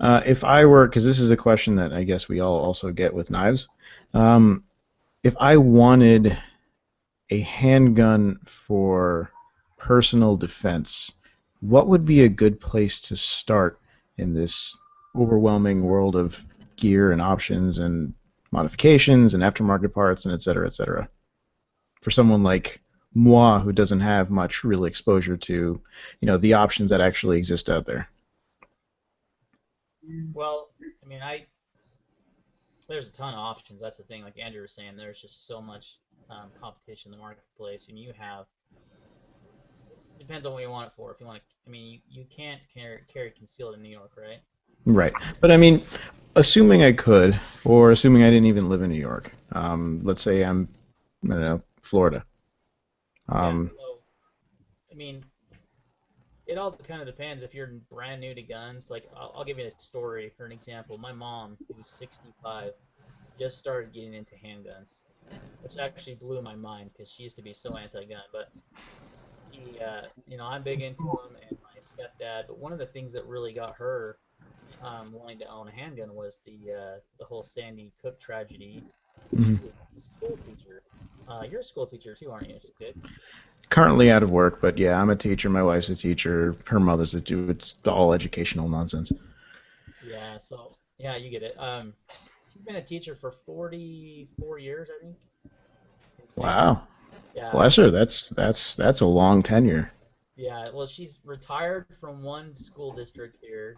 if I were, because this is a question that I guess we all also get with knives, if I wanted a handgun for personal defense, what would be a good place to start in this overwhelming world of gear and options and modifications and aftermarket parts and et cetera, et cetera? For someone like moi who doesn't have much real exposure to, the options that actually exist out there. Well, I mean, there's a ton of options. That's the thing. Like Andrew was saying, there's just so much competition in the marketplace, and you have depends on what you want it for. If you want to, I mean, you can't carry concealed in New York, right? Right. But I mean, assuming I could, or assuming I didn't even live in New York, let's say I don't know, Florida. Yeah. Um, So, I mean, it all kind of depends. If you're brand new to guns, like I'll give you a story or an example. My mom, who's 65, just started getting into handguns, which actually blew my mind because she used to be so anti-gun. But you know, I'm big into them, and my stepdad. But one of the things that really got her wanting to own a handgun was the whole Sandy Cook tragedy. She mhm. was a school teacher. You're a school teacher too, aren't you, Sid? Currently out of work, but yeah, I'm a teacher. My wife's a teacher. Her mother's a teacher. It's all educational nonsense. Yeah. So yeah, you get it. She's been a teacher for 44 years, I think. Insane. Wow. Yeah. Bless her. That's a long tenure. Yeah. Well, she's retired from one school district here,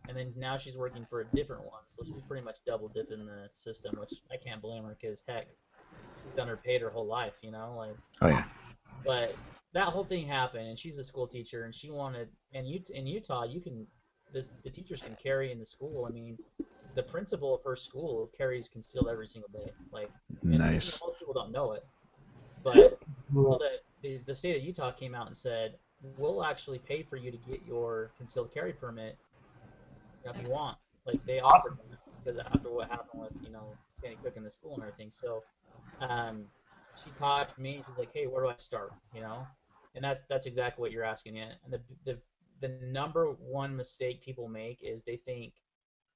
and then now she's working for a different one. So she's pretty much double dipping the system, which I can't blame her because heck, she's underpaid her whole life, you know, like. Oh yeah. But that whole thing happened, and she's a school teacher, and she wanted, and in Utah, you can, the teachers can carry in the school. I mean, the principal of her school carries concealed every single day, like, and you know, Nice. most people don't know it, but so the state of Utah came out and said, we'll actually pay for you to get your concealed carry permit, you know, if you want. Like they offered that because after what happened with, you know, Sandy Cook in the school and everything. So um, she talked to me. She's like, "Hey, where do I start?" You know, and that's exactly what you're asking. It. And the number one mistake people make is they think,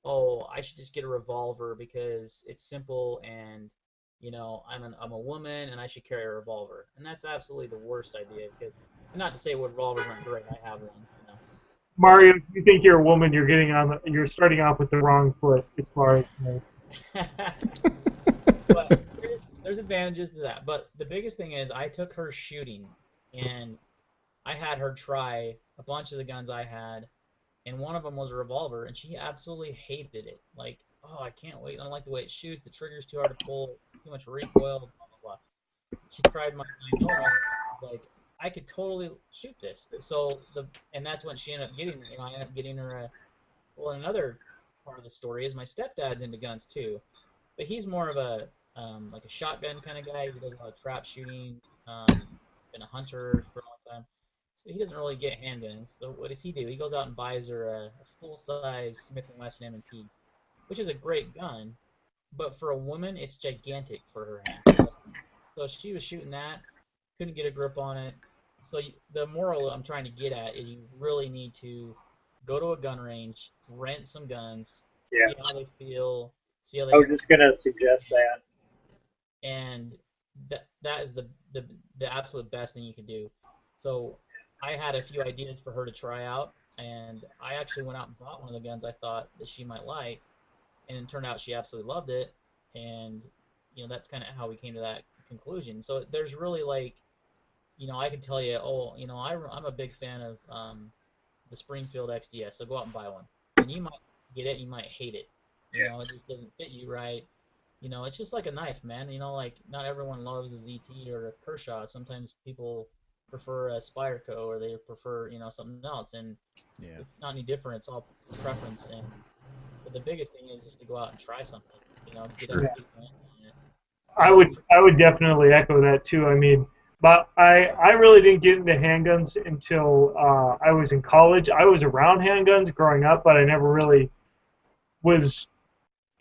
"Oh, I should just get a revolver because it's simple and you know I'm a woman and I should carry a revolver." And that's absolutely the worst idea because not to say revolvers aren't great. I have one, you know, but Mario, if you think you're a woman, you're starting off with the wrong foot as far as but there's advantages to that. But the biggest thing is I took her shooting and I had her try a bunch of the guns I had, and one of them was a revolver, and she absolutely hated it. Like, oh, I can't wait. I don't like the way it shoots. The trigger's too hard to pull, too much recoil, blah blah blah. She tried my 9mm. Like, I could totally shoot this. So and that's when she ended up getting. You know, I ended up getting her a. Well, another part of the story is my stepdad's into guns too, but he's more of a like a shotgun kind of guy. He does a lot of trap shooting. been a hunter for a long time. So he doesn't really get handguns. So what does he do? He goes out and buys her a full-size Smith & Wesson M&P, which is a great gun, but for a woman, it's gigantic for her hands. So she was shooting that, couldn't get a grip on it. So the moral I'm trying to get at is you really need to go to a gun range, rent some guns, Yeah. see how they feel, see how I they, was just gonna suggest that. and that is the absolute best thing you can do. So I had a few ideas for her to try out, and I actually went out and bought one of the guns I thought that she might like, and it turned out she absolutely loved it, and that's kind of how we came to that conclusion. So there's really like, I could tell you, oh, I'm a big fan of the Springfield XDS, so go out and buy one, and you might get it, you might hate it, it just doesn't fit you right. It's just like a knife, man. Like not everyone loves a ZT or a Kershaw. Sometimes people prefer a Spyderco or they prefer, something else, and Yeah. it's not any different. It's all preference, but the biggest thing is just to go out and try something. Get Sure. up, get on it. I would definitely echo that too. I mean, but I really didn't get into handguns until I was in college. I was around handguns growing up, but I never really was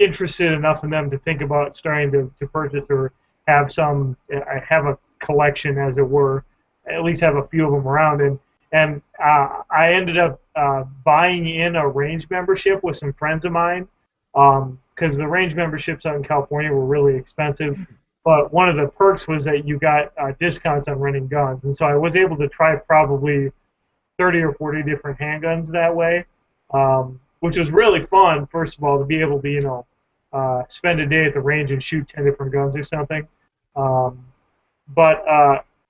interested enough in them to think about starting to purchase or have some. I have a collection, as it were, at least have a few of them around, and I ended up buying in a range membership with some friends of mine because the range memberships out in California were really expensive. But one of the perks was that you got discounts on renting guns, and so I was able to try probably 30 or 40 different handguns that way, which was really fun. First of all, to be able to spend a day at the range and shoot 10 different guns or something. Um, but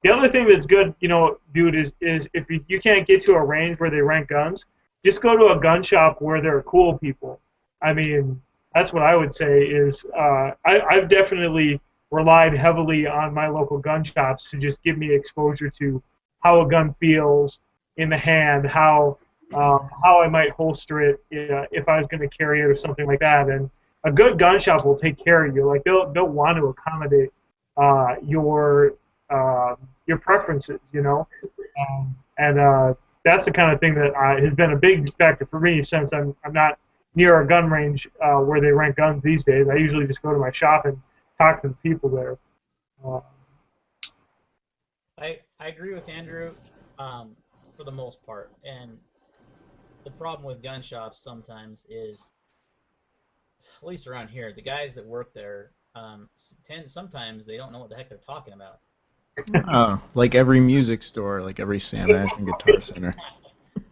the other thing that's good, dude, is if you can't get to a range where they rent guns, just go to a gun shop where there are cool people. I mean, that's what I would say is I've definitely relied heavily on my local gun shops to just give me exposure to how a gun feels in the hand, how I might holster it if I was going to carry it or something like that. And a good gun shop will take care of you. Like they'll want to accommodate uh, your your preferences, and that's the kind of thing that has been a big factor for me since I'm not near a gun range where they rent guns these days. I usually just go to my shop and talk to the people there. Uh, I agree with Andrew for the most part. And the problem with gun shops sometimes is, at least around here, the guys that work there sometimes they don't know what the heck they're talking about. Oh, like every music store, like every Sam Ash and Guitar Center.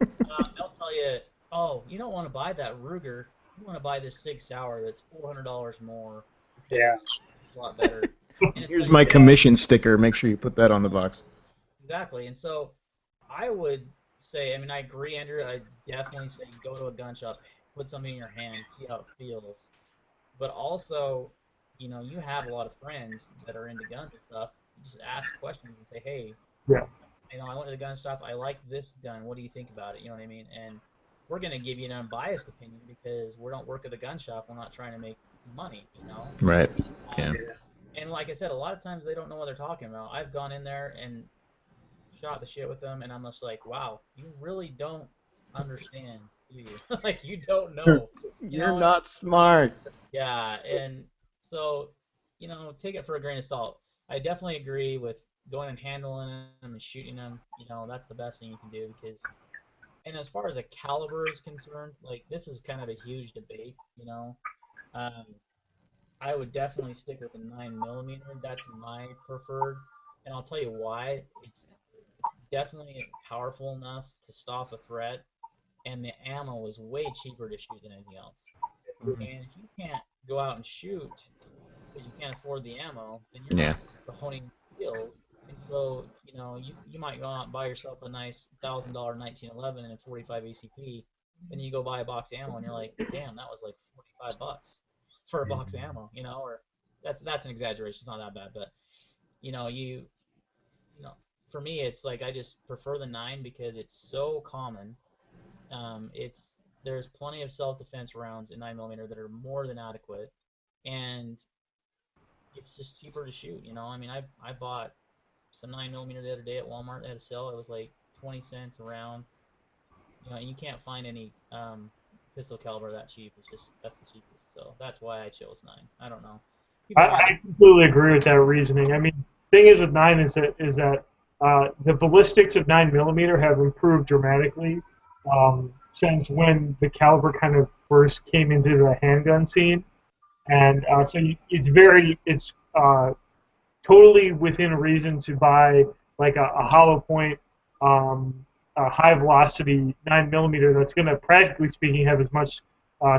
They'll tell you, oh, you don't want to buy that Ruger. You want to buy this Sig Sauer that's $400 more because Yeah. it's a lot better. And it's Here's like, my commission sticker. Make sure you put that on the box. exactly. And so I would say, I mean, I agree, Andrew. I definitely say go to a gun shop, put something in your hand, see how it feels. But also, you have a lot of friends that are into guns and stuff. Just ask questions and say, hey, yeah. I went to the gun shop. I like this gun. What do you think about it? You know what I mean? And we're going to give you an unbiased opinion because we don't work at the gun shop. We're not trying to make money. Right. Yeah. And like I said, a lot of times they don't know what they're talking about. I've gone in there and shot the shit with them, and I'm just like, wow, you really don't understand, do you? Like, you don't know. You're not smart. Yeah, and so, take it for a grain of salt. I definitely agree with going and handling them and shooting them. That's the best thing you can do because, and as far as a caliber is concerned, like this is kind of a huge debate. Um, I would definitely stick with a 9mm. That's my preferred, and I'll tell you why. It's definitely powerful enough to stop a threat, and the ammo is way cheaper to shoot than anything else. Mhm. And if you can't go out and shoot because you can't afford the ammo, then you're Yeah. not honing skills. And so, you might go out and buy yourself a nice $1,000 1911 and 45 ACP. Then you go buy a box of ammo and you're like, damn, that was like $45 for a box of ammo, or that's an exaggeration. It's not that bad, but you know, for me, it's like I just prefer the 9 because it's so common. There's plenty of self-defense rounds in 9mm that are more than adequate, and it's just cheaper to shoot. I mean, I bought some 9mm the other day at Walmart. They had a sale. It was like 20 cents around. And you can't find any pistol caliber that cheap. It's just that's the cheapest. So that's why I chose 9. I don't know. I, People have I completely agree with that reasoning. I mean, the thing is with 9 is that the ballistics of 9mm have improved dramatically since when the caliber kind of first came into the handgun scene, and so it's totally within reason to buy like a hollow point, a high velocity 9mm that's going to, practically speaking, have as much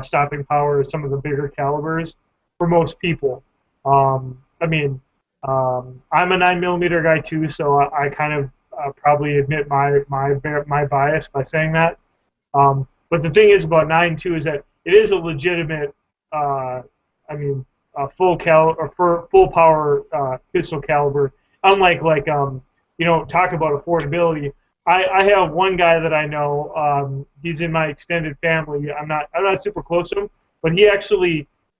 stopping power as some of the bigger calibers for most people. I mean, I'm a 9mm guy too, so I kind of probably admit my bias by saying that. But the thing is about 9 too is that it is a legitimate, I mean, full power pistol caliber. Unlike talk about affordability. I have one guy that I know. He's in my extended family. I'm not super close to him, but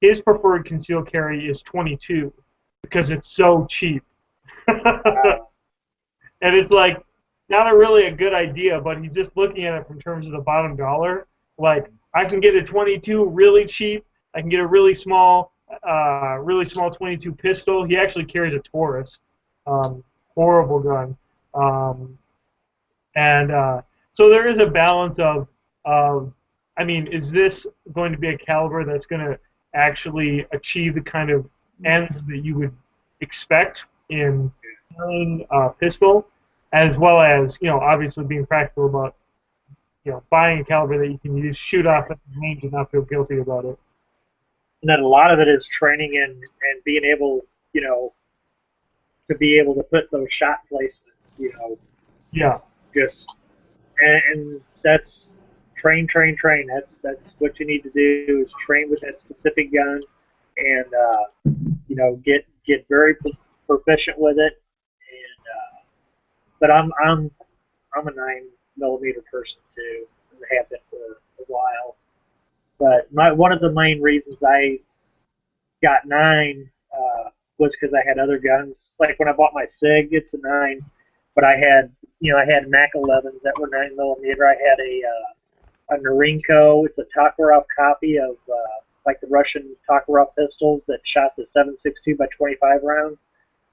his preferred concealed carry is 22 because it's so cheap. And it's like not really a good idea, but he's just looking at it from terms of the bottom dollar. Like I can get a 22 really cheap. I can get a really small 22 pistol. He actually carries a Taurus, horrible gun, and so there is a balance of, I mean, is this going to be a caliber that's going to actually achieve the kind of ends that you would expect in carrying a pistol, as well as obviously being practical about buying a caliber that you can shoot off at range and not feel guilty about it. And then a lot of it is training and being able, to be able to put those shot placements, Yeah. just and that's train. That's what you need to do is train with that specific gun, and get very proficient with it. And but I'm a 9mm person too, and have been for a while. But one of the main reasons I got 9 was because I had other guns. Like when I bought my SIG, it's a 9, but I had Mac 11s that were 9mm. I had a Norinco. It's a Tokarev copy of like the Russian Tokarev pistols that shot the 7.62 by 25 rounds.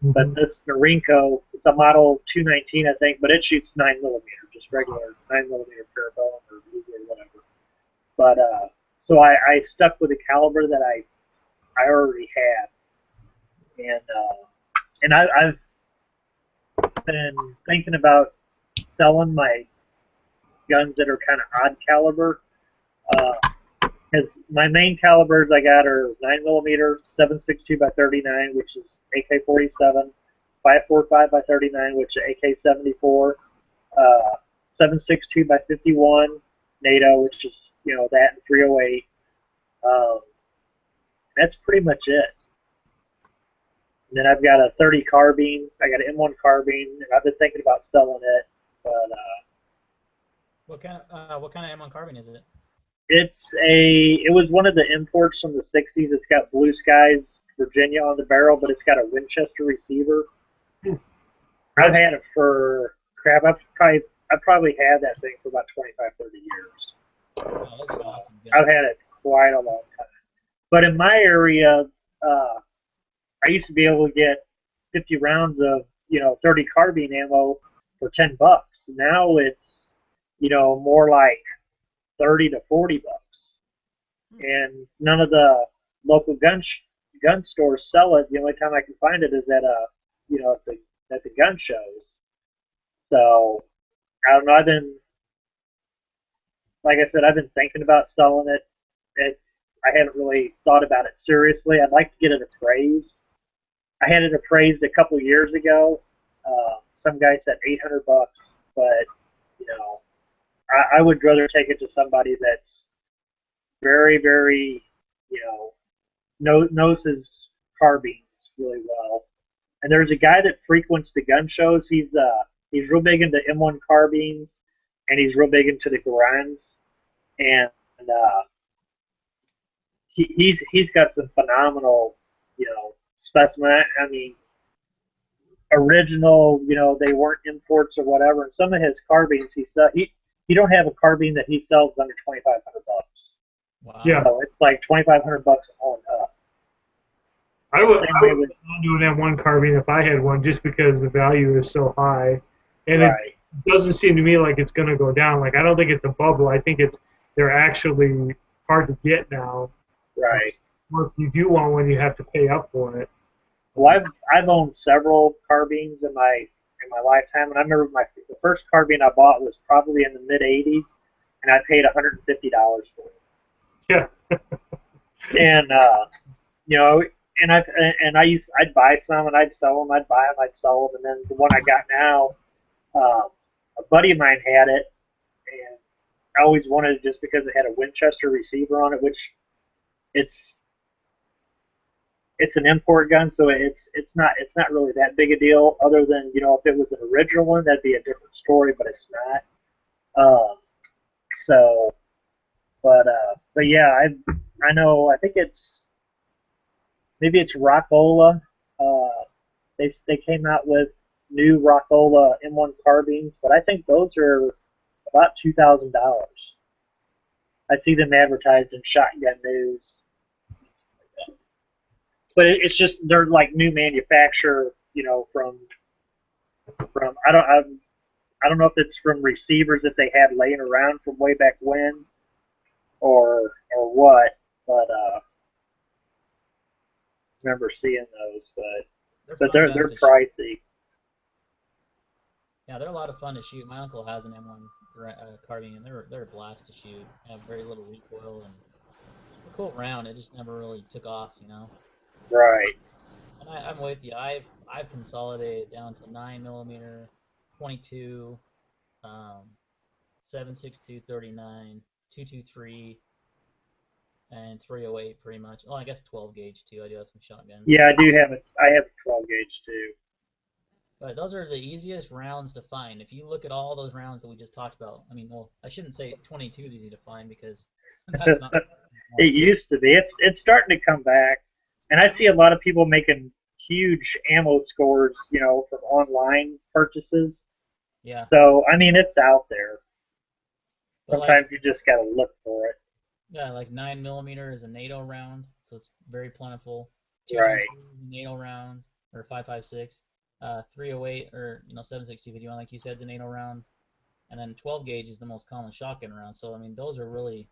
Mm-hmm. But this Norinco, it's a model 219, I think, but it shoots 9mm, just regular 9mm parabellum or Ruger or whatever. But so I stuck with a caliber that I already had, and I've been thinking about selling my guns that are kind of odd caliber. Because my main calibers I got are 9mm 7.62 by 39, which is AK-47, 5.45 by 39, which is AK-74, 7.62 by 51 NATO, which is that, and 308. That's pretty much it. And then I've got a 30 carbine. I got an M1 carbine, and I've been thinking about selling it. But what kind of M1 carbine is it? it was one of the imports from the 60s. It's got Blue Skies Virginia on the barrel, but it's got a Winchester receiver. I've had it for crap. I've probably had that thing for about 25, 30 years. Oh, those are awesome. I've had it quite a long time. But in my area, I used to be able to get 50 rounds of 30 carbine ammo for $10. Now it's more like 30 to 40 bucks, and none of the local gun stores sell it. The only time I can find it is at at the gun shows. So I don't know. Like I said, I've been thinking about selling it. I haven't really thought about it seriously. I'd like to get it appraised. I had it appraised a couple years ago. Some guy said $800, but I would rather take it to somebody that's very, very, knows his carbines really well. And there's a guy that frequents the gun shows. He's real big into M1 carbines, and he's real big into the Garans. And he's got some phenomenal, specimen. I mean, original, they weren't imports or whatever. And some of his carbines, he don't have a carbine that he sells under $2,500. Wow. Yeah. So it's like $2,500 on up. I would Same way with do an M1 carbine if I had one, just because the value is so high, and right, it doesn't seem to me like it's going to go down. Like, I don't think it's a bubble. I think they're actually hard to get now. right. Or if you do want one, you have to pay up for it. Well, I've owned several carbines in my lifetime, and I remember the first carbine I bought was probably in the mid '80s, and I paid $150 for it. Yeah. And I'd buy some and I'd sell them, I'd buy them, I'd sell them, and then the one I got now, a buddy of mine had it, and I always wanted it just because it had a Winchester receiver on it, which it's an import gun, so it's not really that big a deal. Other than if it was an original one, that'd be a different story, but it's not. So, but yeah, I know. I think maybe it's Rockola. They came out with new Rockola M1 carbines, but I think those are about $2,000. I see them advertised in Shotgun News. But it's just they're like new manufacturer, from I don't know if it's from receivers that they had laying around from way back when, or what. But remember seeing those, but they're pricey. Yeah, they're a lot of fun to shoot. My uncle has an M1 carbine, and they're a blast to shoot. They have very little recoil and a cool round. It just never really took off, Right. And I'm with you. I've consolidated down to 9mm, 22, 7.62, 39, 223, and 308 pretty much. Oh, I guess 12 gauge too. I do have some shotguns. Yeah, I have a 12 gauge too. But those are the easiest rounds to find. If you look at all those rounds that we just talked about, I mean, well, I shouldn't say 22 is easy to find because that's not. It used to be. It's starting to come back, and I see a lot of people making huge ammo scores, from online purchases. Yeah. So I mean, it's out there. But Sometimes you just gotta look for it. Yeah, like 9mm is a NATO round, so it's very plentiful. Right. 223 is a NATO round, or 5.56. 308 or 7.62 video, like you said, is a NATO round, and then 12 gauge is the most common shotgun round. So I mean, those are really,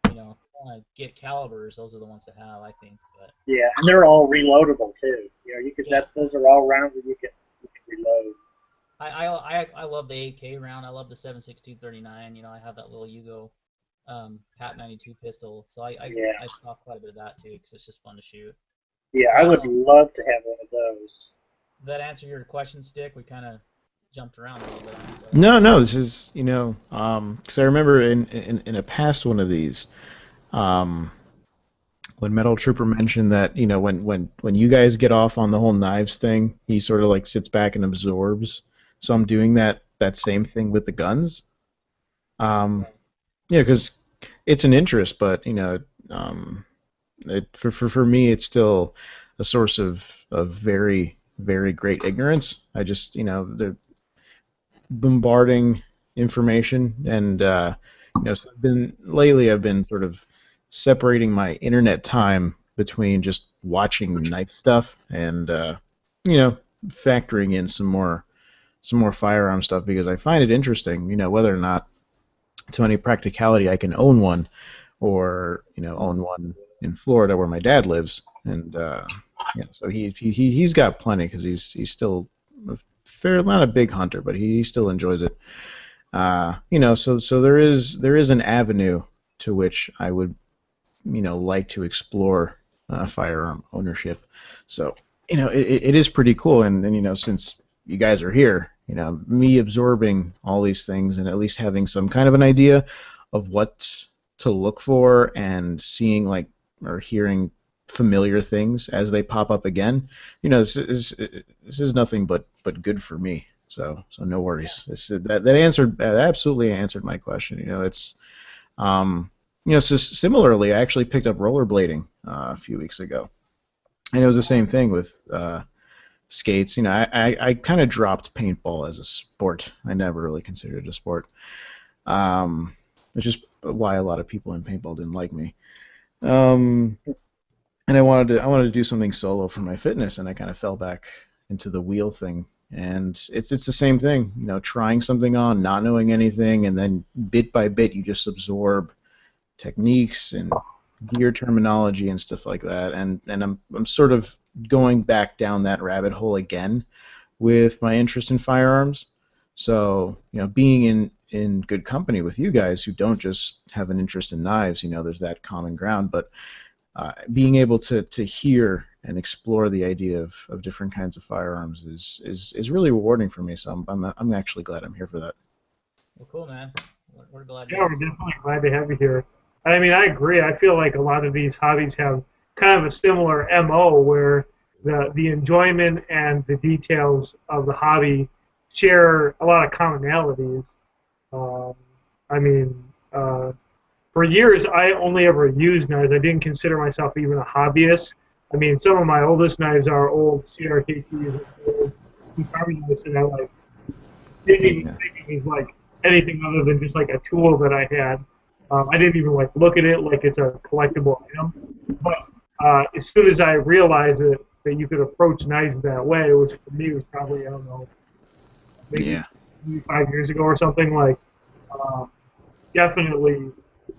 want to get calibers, those are the ones to have, I think. But yeah, and they're all reloadable too. You could those are all rounds that you can reload. I love the 8K round. I love the 7.62 39. I have that little Yugo Pat 92 pistol, so I stock quite a bit of that too because it's just fun to shoot. Yeah, I would love to have one of those. Did that answer your question, Stick? We kind of jumped around a little bit. No, this is, because I remember in a past one of these, when Metal Trooper mentioned that, when you guys get off on the whole knives thing, he sort of like sits back and absorbs. So I'm doing that same thing with the guns. Because it's an interest, but, for me, it's still a source of very, very great ignorance. I just, they're bombarding information, and so I've been sort of separating my internet time between just watching knife stuff and factoring in some more firearm stuff because I find it interesting, whether or not to any practicality I can own one, or own one in Florida where my dad lives, and so he's got plenty because he's still not a big hunter, but he still enjoys it. So there is an avenue to which I would like to explore firearm ownership. So it is pretty cool, and since you guys are here, me absorbing all these things and at least having some kind of an idea of what to look for and seeing or hearing familiar things as they pop up again, this is nothing but good for me. So no worries. That absolutely answered my question. It's so similarly, I actually picked up rollerblading a few weeks ago, and it was the same thing with skates. I kind of dropped paintball as a sport. I never really considered it a sport. Um, which is why a lot of people in paintball didn't like me. Um, and I wanted to do something solo for my fitness, and I kind of fell back into the wheel thing. And it's the same thing, trying something on, not knowing anything, and then bit by bit you just absorb techniques and gear terminology and stuff like that. And I'm sort of going back down that rabbit hole again with my interest in firearms. So, being in good company with you guys who don't just have an interest in knives, there's that common ground. But being able to hear and explore the idea of different kinds of firearms is really rewarding for me. So I'm actually glad I'm here for that. Well, cool, man. We're glad to Yeah, hear we're it, too. definitely glad to have you here. I mean, I agree. I feel like a lot of these hobbies have kind of a similar MO where the enjoyment and the details of the hobby share a lot of commonalities. Um, I mean, for years, I only ever used knives. I didn't consider myself even a hobbyist. I mean, some of my oldest knives are old CRKTs, old knives, and I like didn't even Yeah. think of it as like anything other than just like a tool that I had. I didn't even like look at it like it's a collectible item. But as soon as I realized that you could approach knives that way, which for me was probably, I don't know, maybe Yeah. 5 years ago or something, like uh, definitely,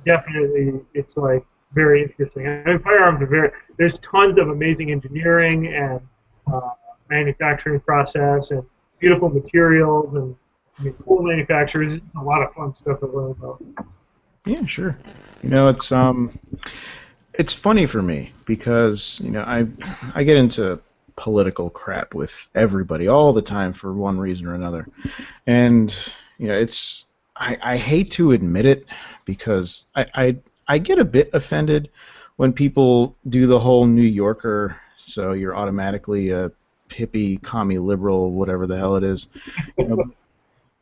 definitely, it's like very interesting. I mean, firearms are very. There's tons of amazing engineering and uh, manufacturing process and beautiful materials and I mean, cool manufacturers. A lot of fun stuff to learn about. Yeah, sure. It's funny for me because I get into political crap with everybody all the time for one reason or another, and it's I hate to admit it because I get a bit offended when people do the whole New Yorker, so you're automatically a hippie, commie, liberal, whatever the hell it is. You know,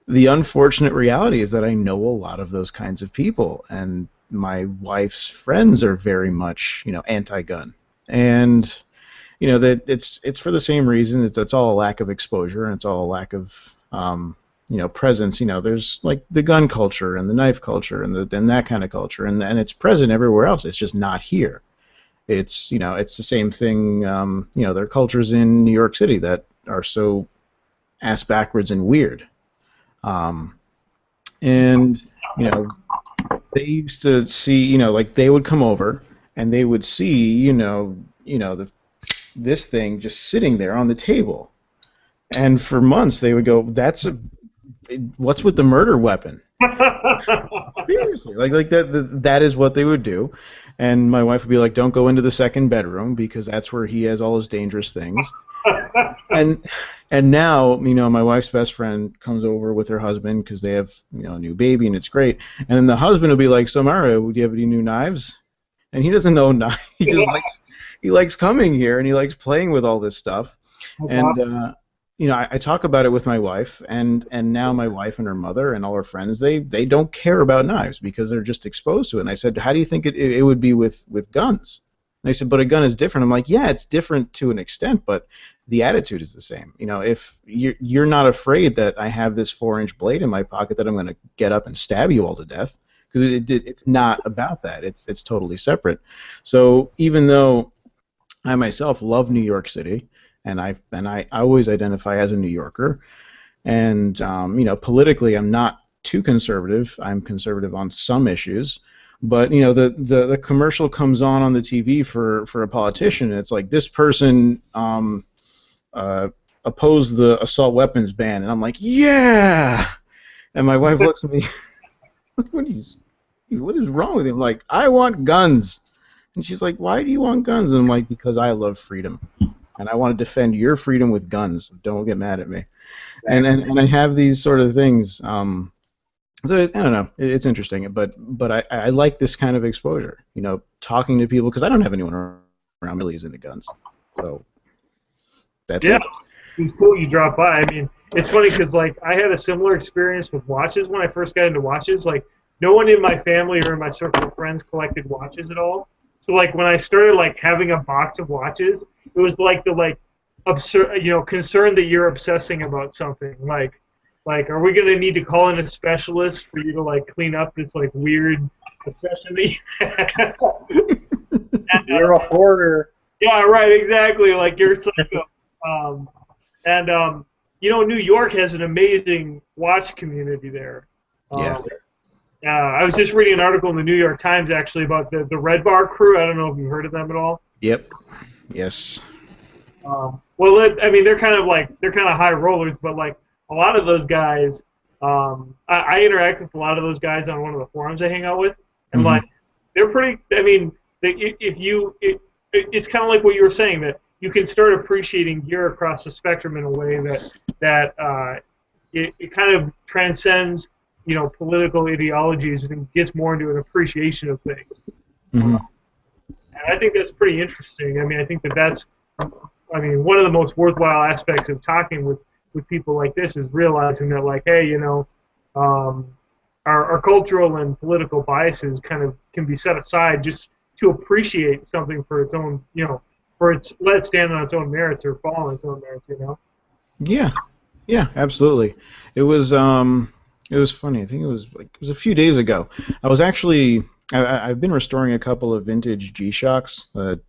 the unfortunate reality is that I know a lot of those kinds of people, and my wife's friends are very much, anti-gun, and that it's for the same reason. It's all a lack of exposure, and it's all a lack of presence. There's like the gun culture and the knife culture and that kind of culture, and it's present everywhere else. It's just not here. It's the same thing. There are cultures in New York City that are so ass backwards and weird. Um, and you know they used to see, like they would come over and they would see, this thing just sitting there on the table, and for months they would go, what's with the murder weapon? Seriously, like that is what they would do, and my wife would be like, don't go into the second bedroom because that's where he has all his dangerous things. and and now my wife's best friend comes over with her husband because they have a new baby and it's great, and then the husband will be like, so Mario, do you have any new knives? And he doesn't know knives. He likes coming here and he likes playing with all this stuff. And I talk about it with my wife, and now my wife and her mother and all her friends, they don't care about knives because they're just exposed to it. And I said, how do you think it would be with guns? And they said, but a gun is different. I'm like, yeah, it's different to an extent, but the attitude is the same. If you're not afraid that I have this 4-inch blade in my pocket that I'm going to get up and stab you all to death, because it's not about that. It's totally separate. So even though I myself love New York City, and I always identify as a New Yorker, and politically I'm not too conservative. I'm conservative on some issues, but the commercial comes on the TV for a politician, and it's like, this person opposed the assault weapons ban, and I'm like, yeah, and my wife looks at me, what is wrong with him? Like, I want guns, and she's like, why do you want guns? And I'm like, because I love freedom. And I want to defend your freedom with guns. Don't get mad at me. And I have these sort of things. So I don't know. It's interesting, but I like this kind of exposure. Talking to people, because I don't have anyone around really using the guns. So that's Yeah, it. it was cool you dropped by. I mean, it's funny because like I had a similar experience with watches when I first got into watches. Like no one in my family or in my circle of friends collected watches at all. So like when I started like having a box of watches, it was like the concerned that you're obsessing about something. Like, are we gonna need to call in a specialist for you to like clean up this like weird obsession that you have? You're a hoarder. Yeah, right, exactly. Like you're psycho. And New York has an amazing watch community there. Yeah. I was just reading an article in the New York Times actually about the Red Bar crew. I don't know if you've heard of them at all. Yep. Yes. I mean, they're kind of high rollers, but like a lot of those guys, I interact with a lot of those guys on one of the forums I hang out with, and Mhm. like they're pretty. I mean, it's kind of like what you were saying that you can start appreciating gear across the spectrum in a way that it kind of transcends political ideologies and gets more into an appreciation of things. Mhm. And I think that's pretty interesting. I mean, I think that's one of the most worthwhile aspects of talking with people like this is realizing that, like, hey, our cultural and political biases kind of can be set aside just to appreciate something for its own, let it stand on its own merits or fall on its own merits. Yeah. Yeah. Absolutely. It was funny. I think it was a few days ago. I was actually I've been restoring a couple of vintage G-Shocks, the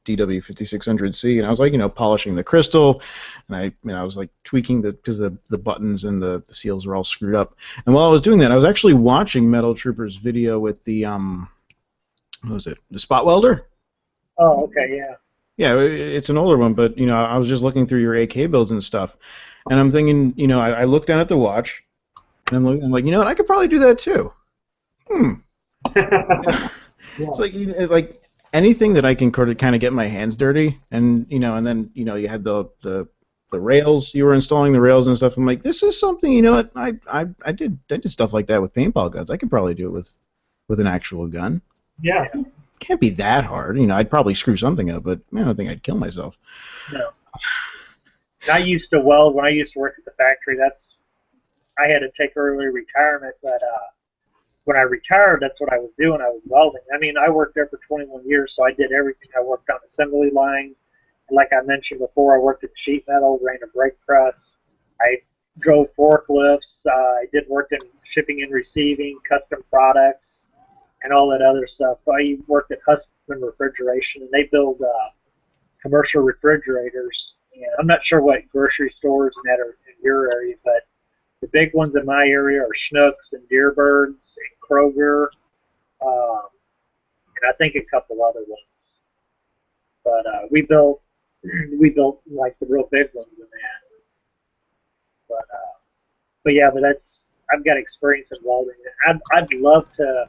DW5600C, and I was like, polishing the crystal, and I was like tweaking because the buttons and the seals were all screwed up. And while I was doing that, I was actually watching Metal Trooper's video with the what was it? The spot welder. Oh, okay, yeah. Yeah, it's an older one, but I was just looking through your AK builds and stuff, and I'm thinking, I looked down at the watch, and I'm like, you know what? I could probably do that too. It's like anything that I can kind of get my hands dirty, and and then you had the rails. You were installing the rails and stuff. I'm like, this is something. What I did stuff like that with paintball guns. I could probably do it with an actual gun. Yeah. Can't be that hard. I'd probably screw something up, but I don't think I'd kill myself. No. I used to weld when I used to work at the factory. I had to take early retirement, but when I retired, that's what I was doing. I was welding. I mean, I worked there for 21 years, so I did everything. I worked on assembly line. And like I mentioned before, I worked at sheet metal, ran a brake press. I drove forklifts. I did work in shipping and receiving, custom products, and all that other stuff. I worked at Husband Refrigeration, and they build commercial refrigerators. And I'm not sure what grocery stores and that are in your area, but the big ones in my area are Schnucks and Deerbirds and Kroger, and I think a couple other ones. But we built like the real big ones in that. But yeah, I've got experience in welding. I'd love to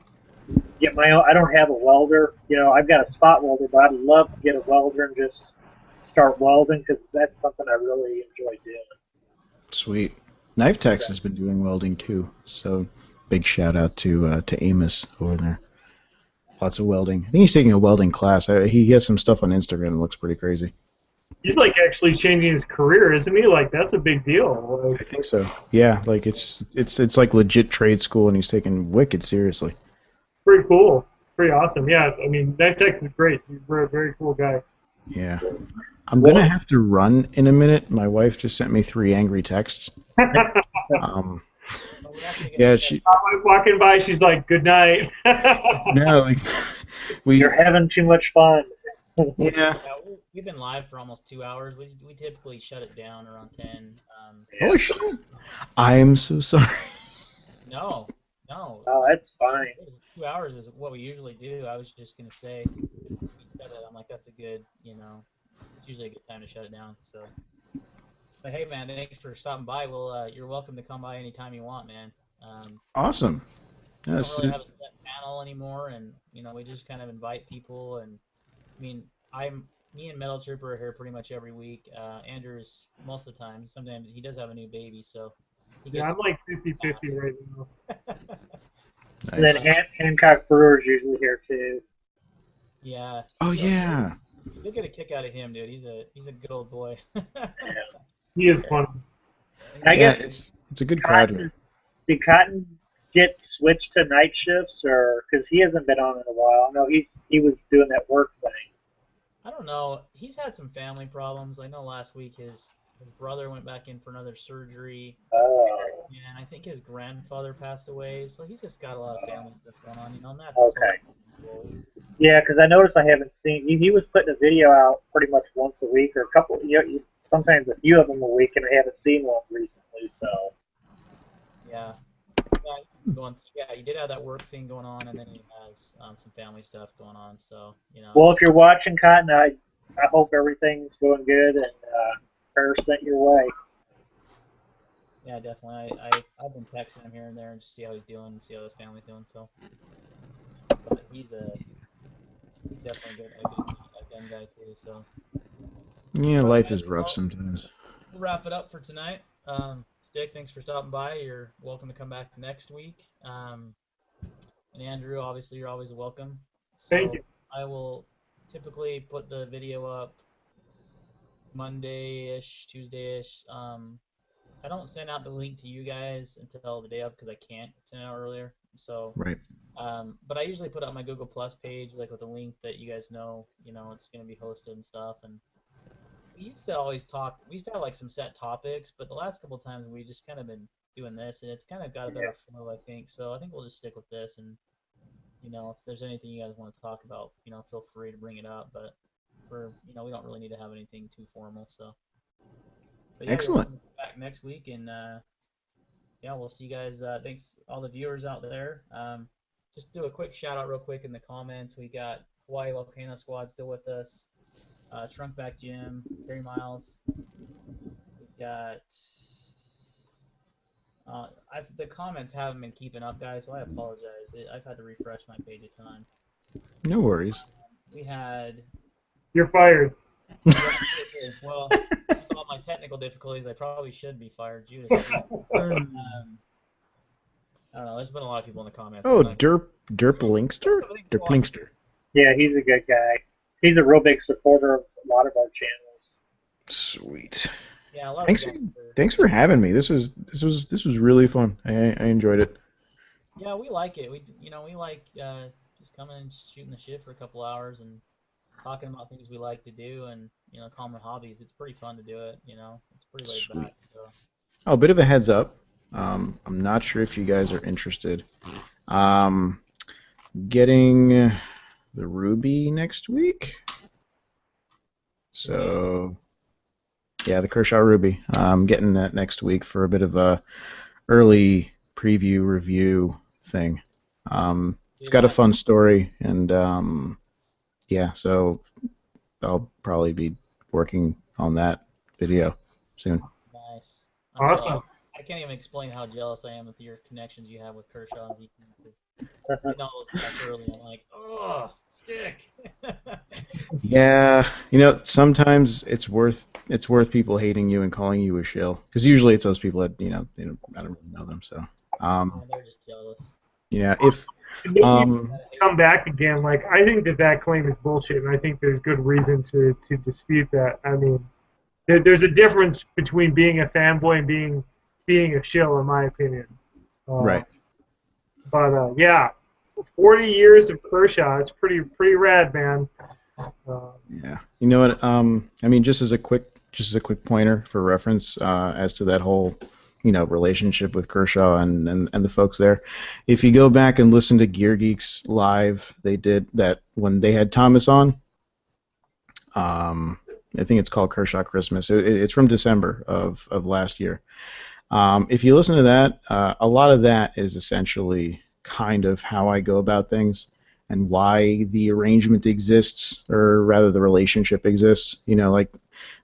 get my own. I don't have a welder. I've got a spot welder, but I'd love to get a welder and just start welding because that's something I really enjoy doing. Sweet. Knife Tech's has been doing welding too, so big shout out to Amos over there. Lots of welding. I think he's taking a welding class. He has some stuff on Instagram that looks pretty crazy. He's like actually changing his career, isn't he? Like that's a big deal. Like, I think so. Yeah, like it's like legit trade school, and he's taking wicked seriously. pretty cool. Pretty awesome. Yeah, I mean, Knife Tech is great. He's a very cool guy. Yeah. I'm going to have to run in a minute. My wife just sent me 3 angry texts. Yeah, she. My wife walking by, she's like, "Good night." No, like You're having too much fun. Yeah. We've been live for almost 2 hours. We typically shut it down around 10. Holy shit! I am so sorry. No. Oh, that's fine. 2 hours is what we usually do. I was just gonna say, I'm like, that's a good, it's usually a good time to shut it down. So, but hey, man, thanks for stopping by. Well, you're welcome to come by anytime you want, man. Awesome. We don't really have a set panel anymore, and we just kind of invite people. And I mean, me and Metal Trooper are here pretty much every week. Andrew's most of the time. Sometimes he does have a new baby, so. Yeah, I'm like 50-50 right now. Nice. And then Hancock Brewer's usually here too. Yeah. Oh yeah. You'll get a kick out of him, dude. He's a good old boy. He is fun. I Yeah, guess it's a good crowd here. Did Cotton get switched to night shifts, or because he hasn't been on in a while? I know he was doing that work thing. don't know. He's had some family problems. I know last week his brother went back in for another surgery, Oh, and I think his grandfather passed away. So he's just got a lot of family stuff going on, and that's totally okay. cool. Yeah, because I noticed I haven't seen. He was putting a video out pretty much once a week, or a couple. Sometimes a few of them a week, and I haven't seen one recently. So Yeah. Yeah, yeah, he did have that work thing going on, and then he has some family stuff going on. So well, if it's you're watching Cotton, I hope everything's going good and prayers sent your way. yeah, definitely. I've been texting him here and there and just see how he's doing and see how his family's doing. So, but he's definitely a gun guy too. So, Yeah, all life right, is rough well, sometimes. we'll wrap it up for tonight. Stick, thanks for stopping by. You're welcome to come back next week. And Andrew, obviously, you're always welcome. Thank So you. I will typically put the video up Monday-ish, Tuesday-ish. I don't send out the link to you guys until the day of because I can't send it out earlier. So, Right. but I usually put it on my Google Plus page, like with a link that you guys know, it's going to be hosted and stuff. And we used to always talk. We used to have like some set topics, but the last couple of times we just kind of been doing this, and it's kind of got a better flow, I think. So I think we'll just stick with this, and if there's anything you guys want to talk about, feel free to bring it up. But we don't really need to have anything too formal. So, but yeah, you're Excellent. welcome to come back next week, and yeah, we'll see you guys. Thanks all the viewers out there. Just do a quick shout out real quick in the comments. We got Hawaii Volcano Squad still with us. Trunkback Jim, Terry Miles. We got. The comments haven't been keeping up, guys, so I apologize. I've had to refresh my page a ton. No worries. We had. You're fired. Yeah, seriously. Well, with all my technical difficulties, I probably should be fired. Judas. I don't know. There's been a lot of people in the comments. Oh, Like, Derplinkster? Derplinkster. Yeah, he's a good guy. He's a real big supporter of a lot of our channels. Sweet. yeah, a lot Thanks. of Thanks for having me. This was really fun. I enjoyed it. Yeah, we like it. We like just coming and shooting the shit for a couple hours and talking about things we like to do and common hobbies. It's pretty fun to do it. It's pretty laid Sweet. back. So Oh, a bit of a heads up. I'm not sure if you guys are interested. Getting the Ruby next week. So, yeah, the Kershaw Ruby. I'm getting that next week for a bit of a early preview review thing. It's got a fun story, and yeah, so I'll probably be working on that video soon. nice. Awesome. Jealous. I can't even explain how jealous I am with your connections you have with Kershaw and Zeke. Getting all those stuff early, I'm like, oh, stick. Yeah, sometimes it's worth people hating you and calling you a shill, because usually it's those people that I don't really know them. So, They're just jealous. yeah, if Come back again. Like, I think that claim is bullshit, and I think there's good reason to dispute that. I mean, there's a difference between being a fanboy and being a shill, in my opinion. Right. But yeah, 40 years of Kershaw. It's pretty rad, man. Yeah. You know what? I mean, just as a quick pointer for reference, as to that whole, relationship with Kershaw and the folks there. If you go back and listen to Gear Geeks live, they did that when they had Thomas on. I think it's called Kershaw Christmas. It's from December of last year. If you listen to that, a lot of that is essentially kind of how I go about things and why the arrangement exists, or rather the relationship exists. Like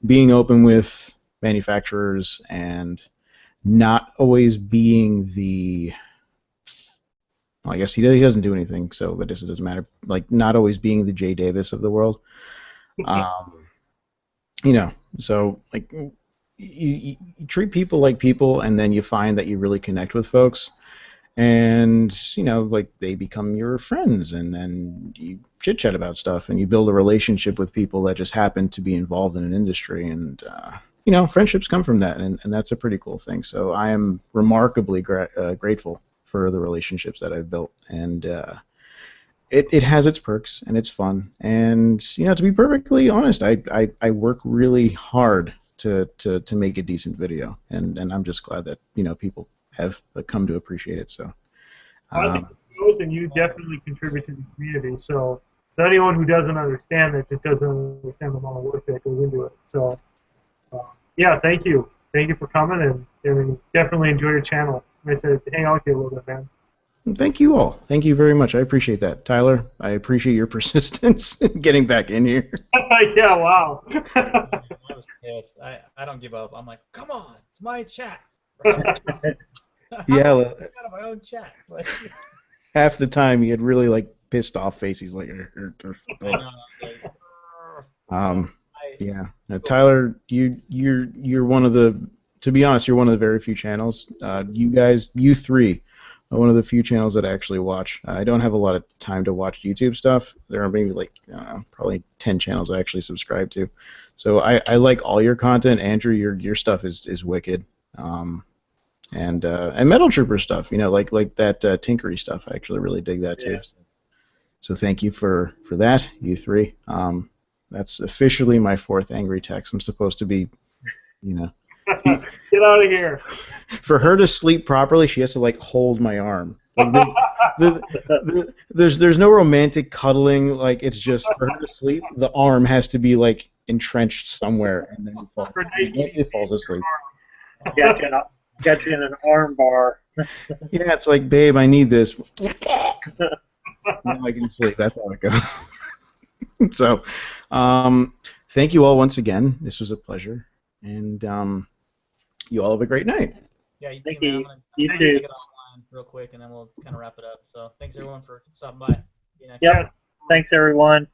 being open with manufacturers and not always being the... Well, I guess he doesn't do anything, so I guess it doesn't matter. Like not always being the Jay Davis of the world. So like you treat people like people, and then you find that you really connect with folks, and like they become your friends, and then you chit chat about stuff, and you build a relationship with people that just happen to be involved in an industry, and friendships come from that, and that's a pretty cool thing. So I am remarkably grateful for the relationships that I've built, and it has its perks and it's fun. And to be perfectly honest, I work really hard to make a decent video, and I'm just glad that people have come to appreciate it. So I think it goes, and you definitely contribute to the community. So anyone who doesn't understand that just doesn't understand the amount of work that goes into it. So yeah, thank you for coming, and definitely enjoy your channel. I said hang out with you a little bit, man. thank you all. Thank you very much. I appreciate that, Tyler. I appreciate your persistence in getting back in here. Yeah, wow. I was pissed. I don't give up. I'm like, come on, it's my chat. Yeah, I'm out of my own chat. Like, half the time he had really like pissed off face. He's like, yeah. Now, Tyler, you're one of the, to be honest, you're one of the very few channels. You three, are one of the few channels that I actually watch. I don't have a lot of time to watch YouTube stuff. There are maybe like probably 10 channels I actually subscribe to. So I like all your content. Andrew, your stuff is wicked. And Metal Trooper stuff, like that Tinkery stuff. I actually really dig that too. Yeah. So thank you for that, you three. That's officially my 4th angry text. I'm supposed to be, Get out of here. for her to sleep properly, she has to like hold my arm. Like there's no romantic cuddling. Like it's just for her to sleep, the arm has to be like entrenched somewhere, and then it falls asleep. Got you in an arm bar. Yeah, it's like, babe, I need this. Now I can sleep. That's how it goes. So, thank you all once again. This was a pleasure, and you all have a great night. yeah, you Thank too, man. you. I'm gonna You take too. it offline real quick, and then we'll kind of wrap it up. So thanks everyone for stopping by. See you next Yep. time. Thanks, everyone.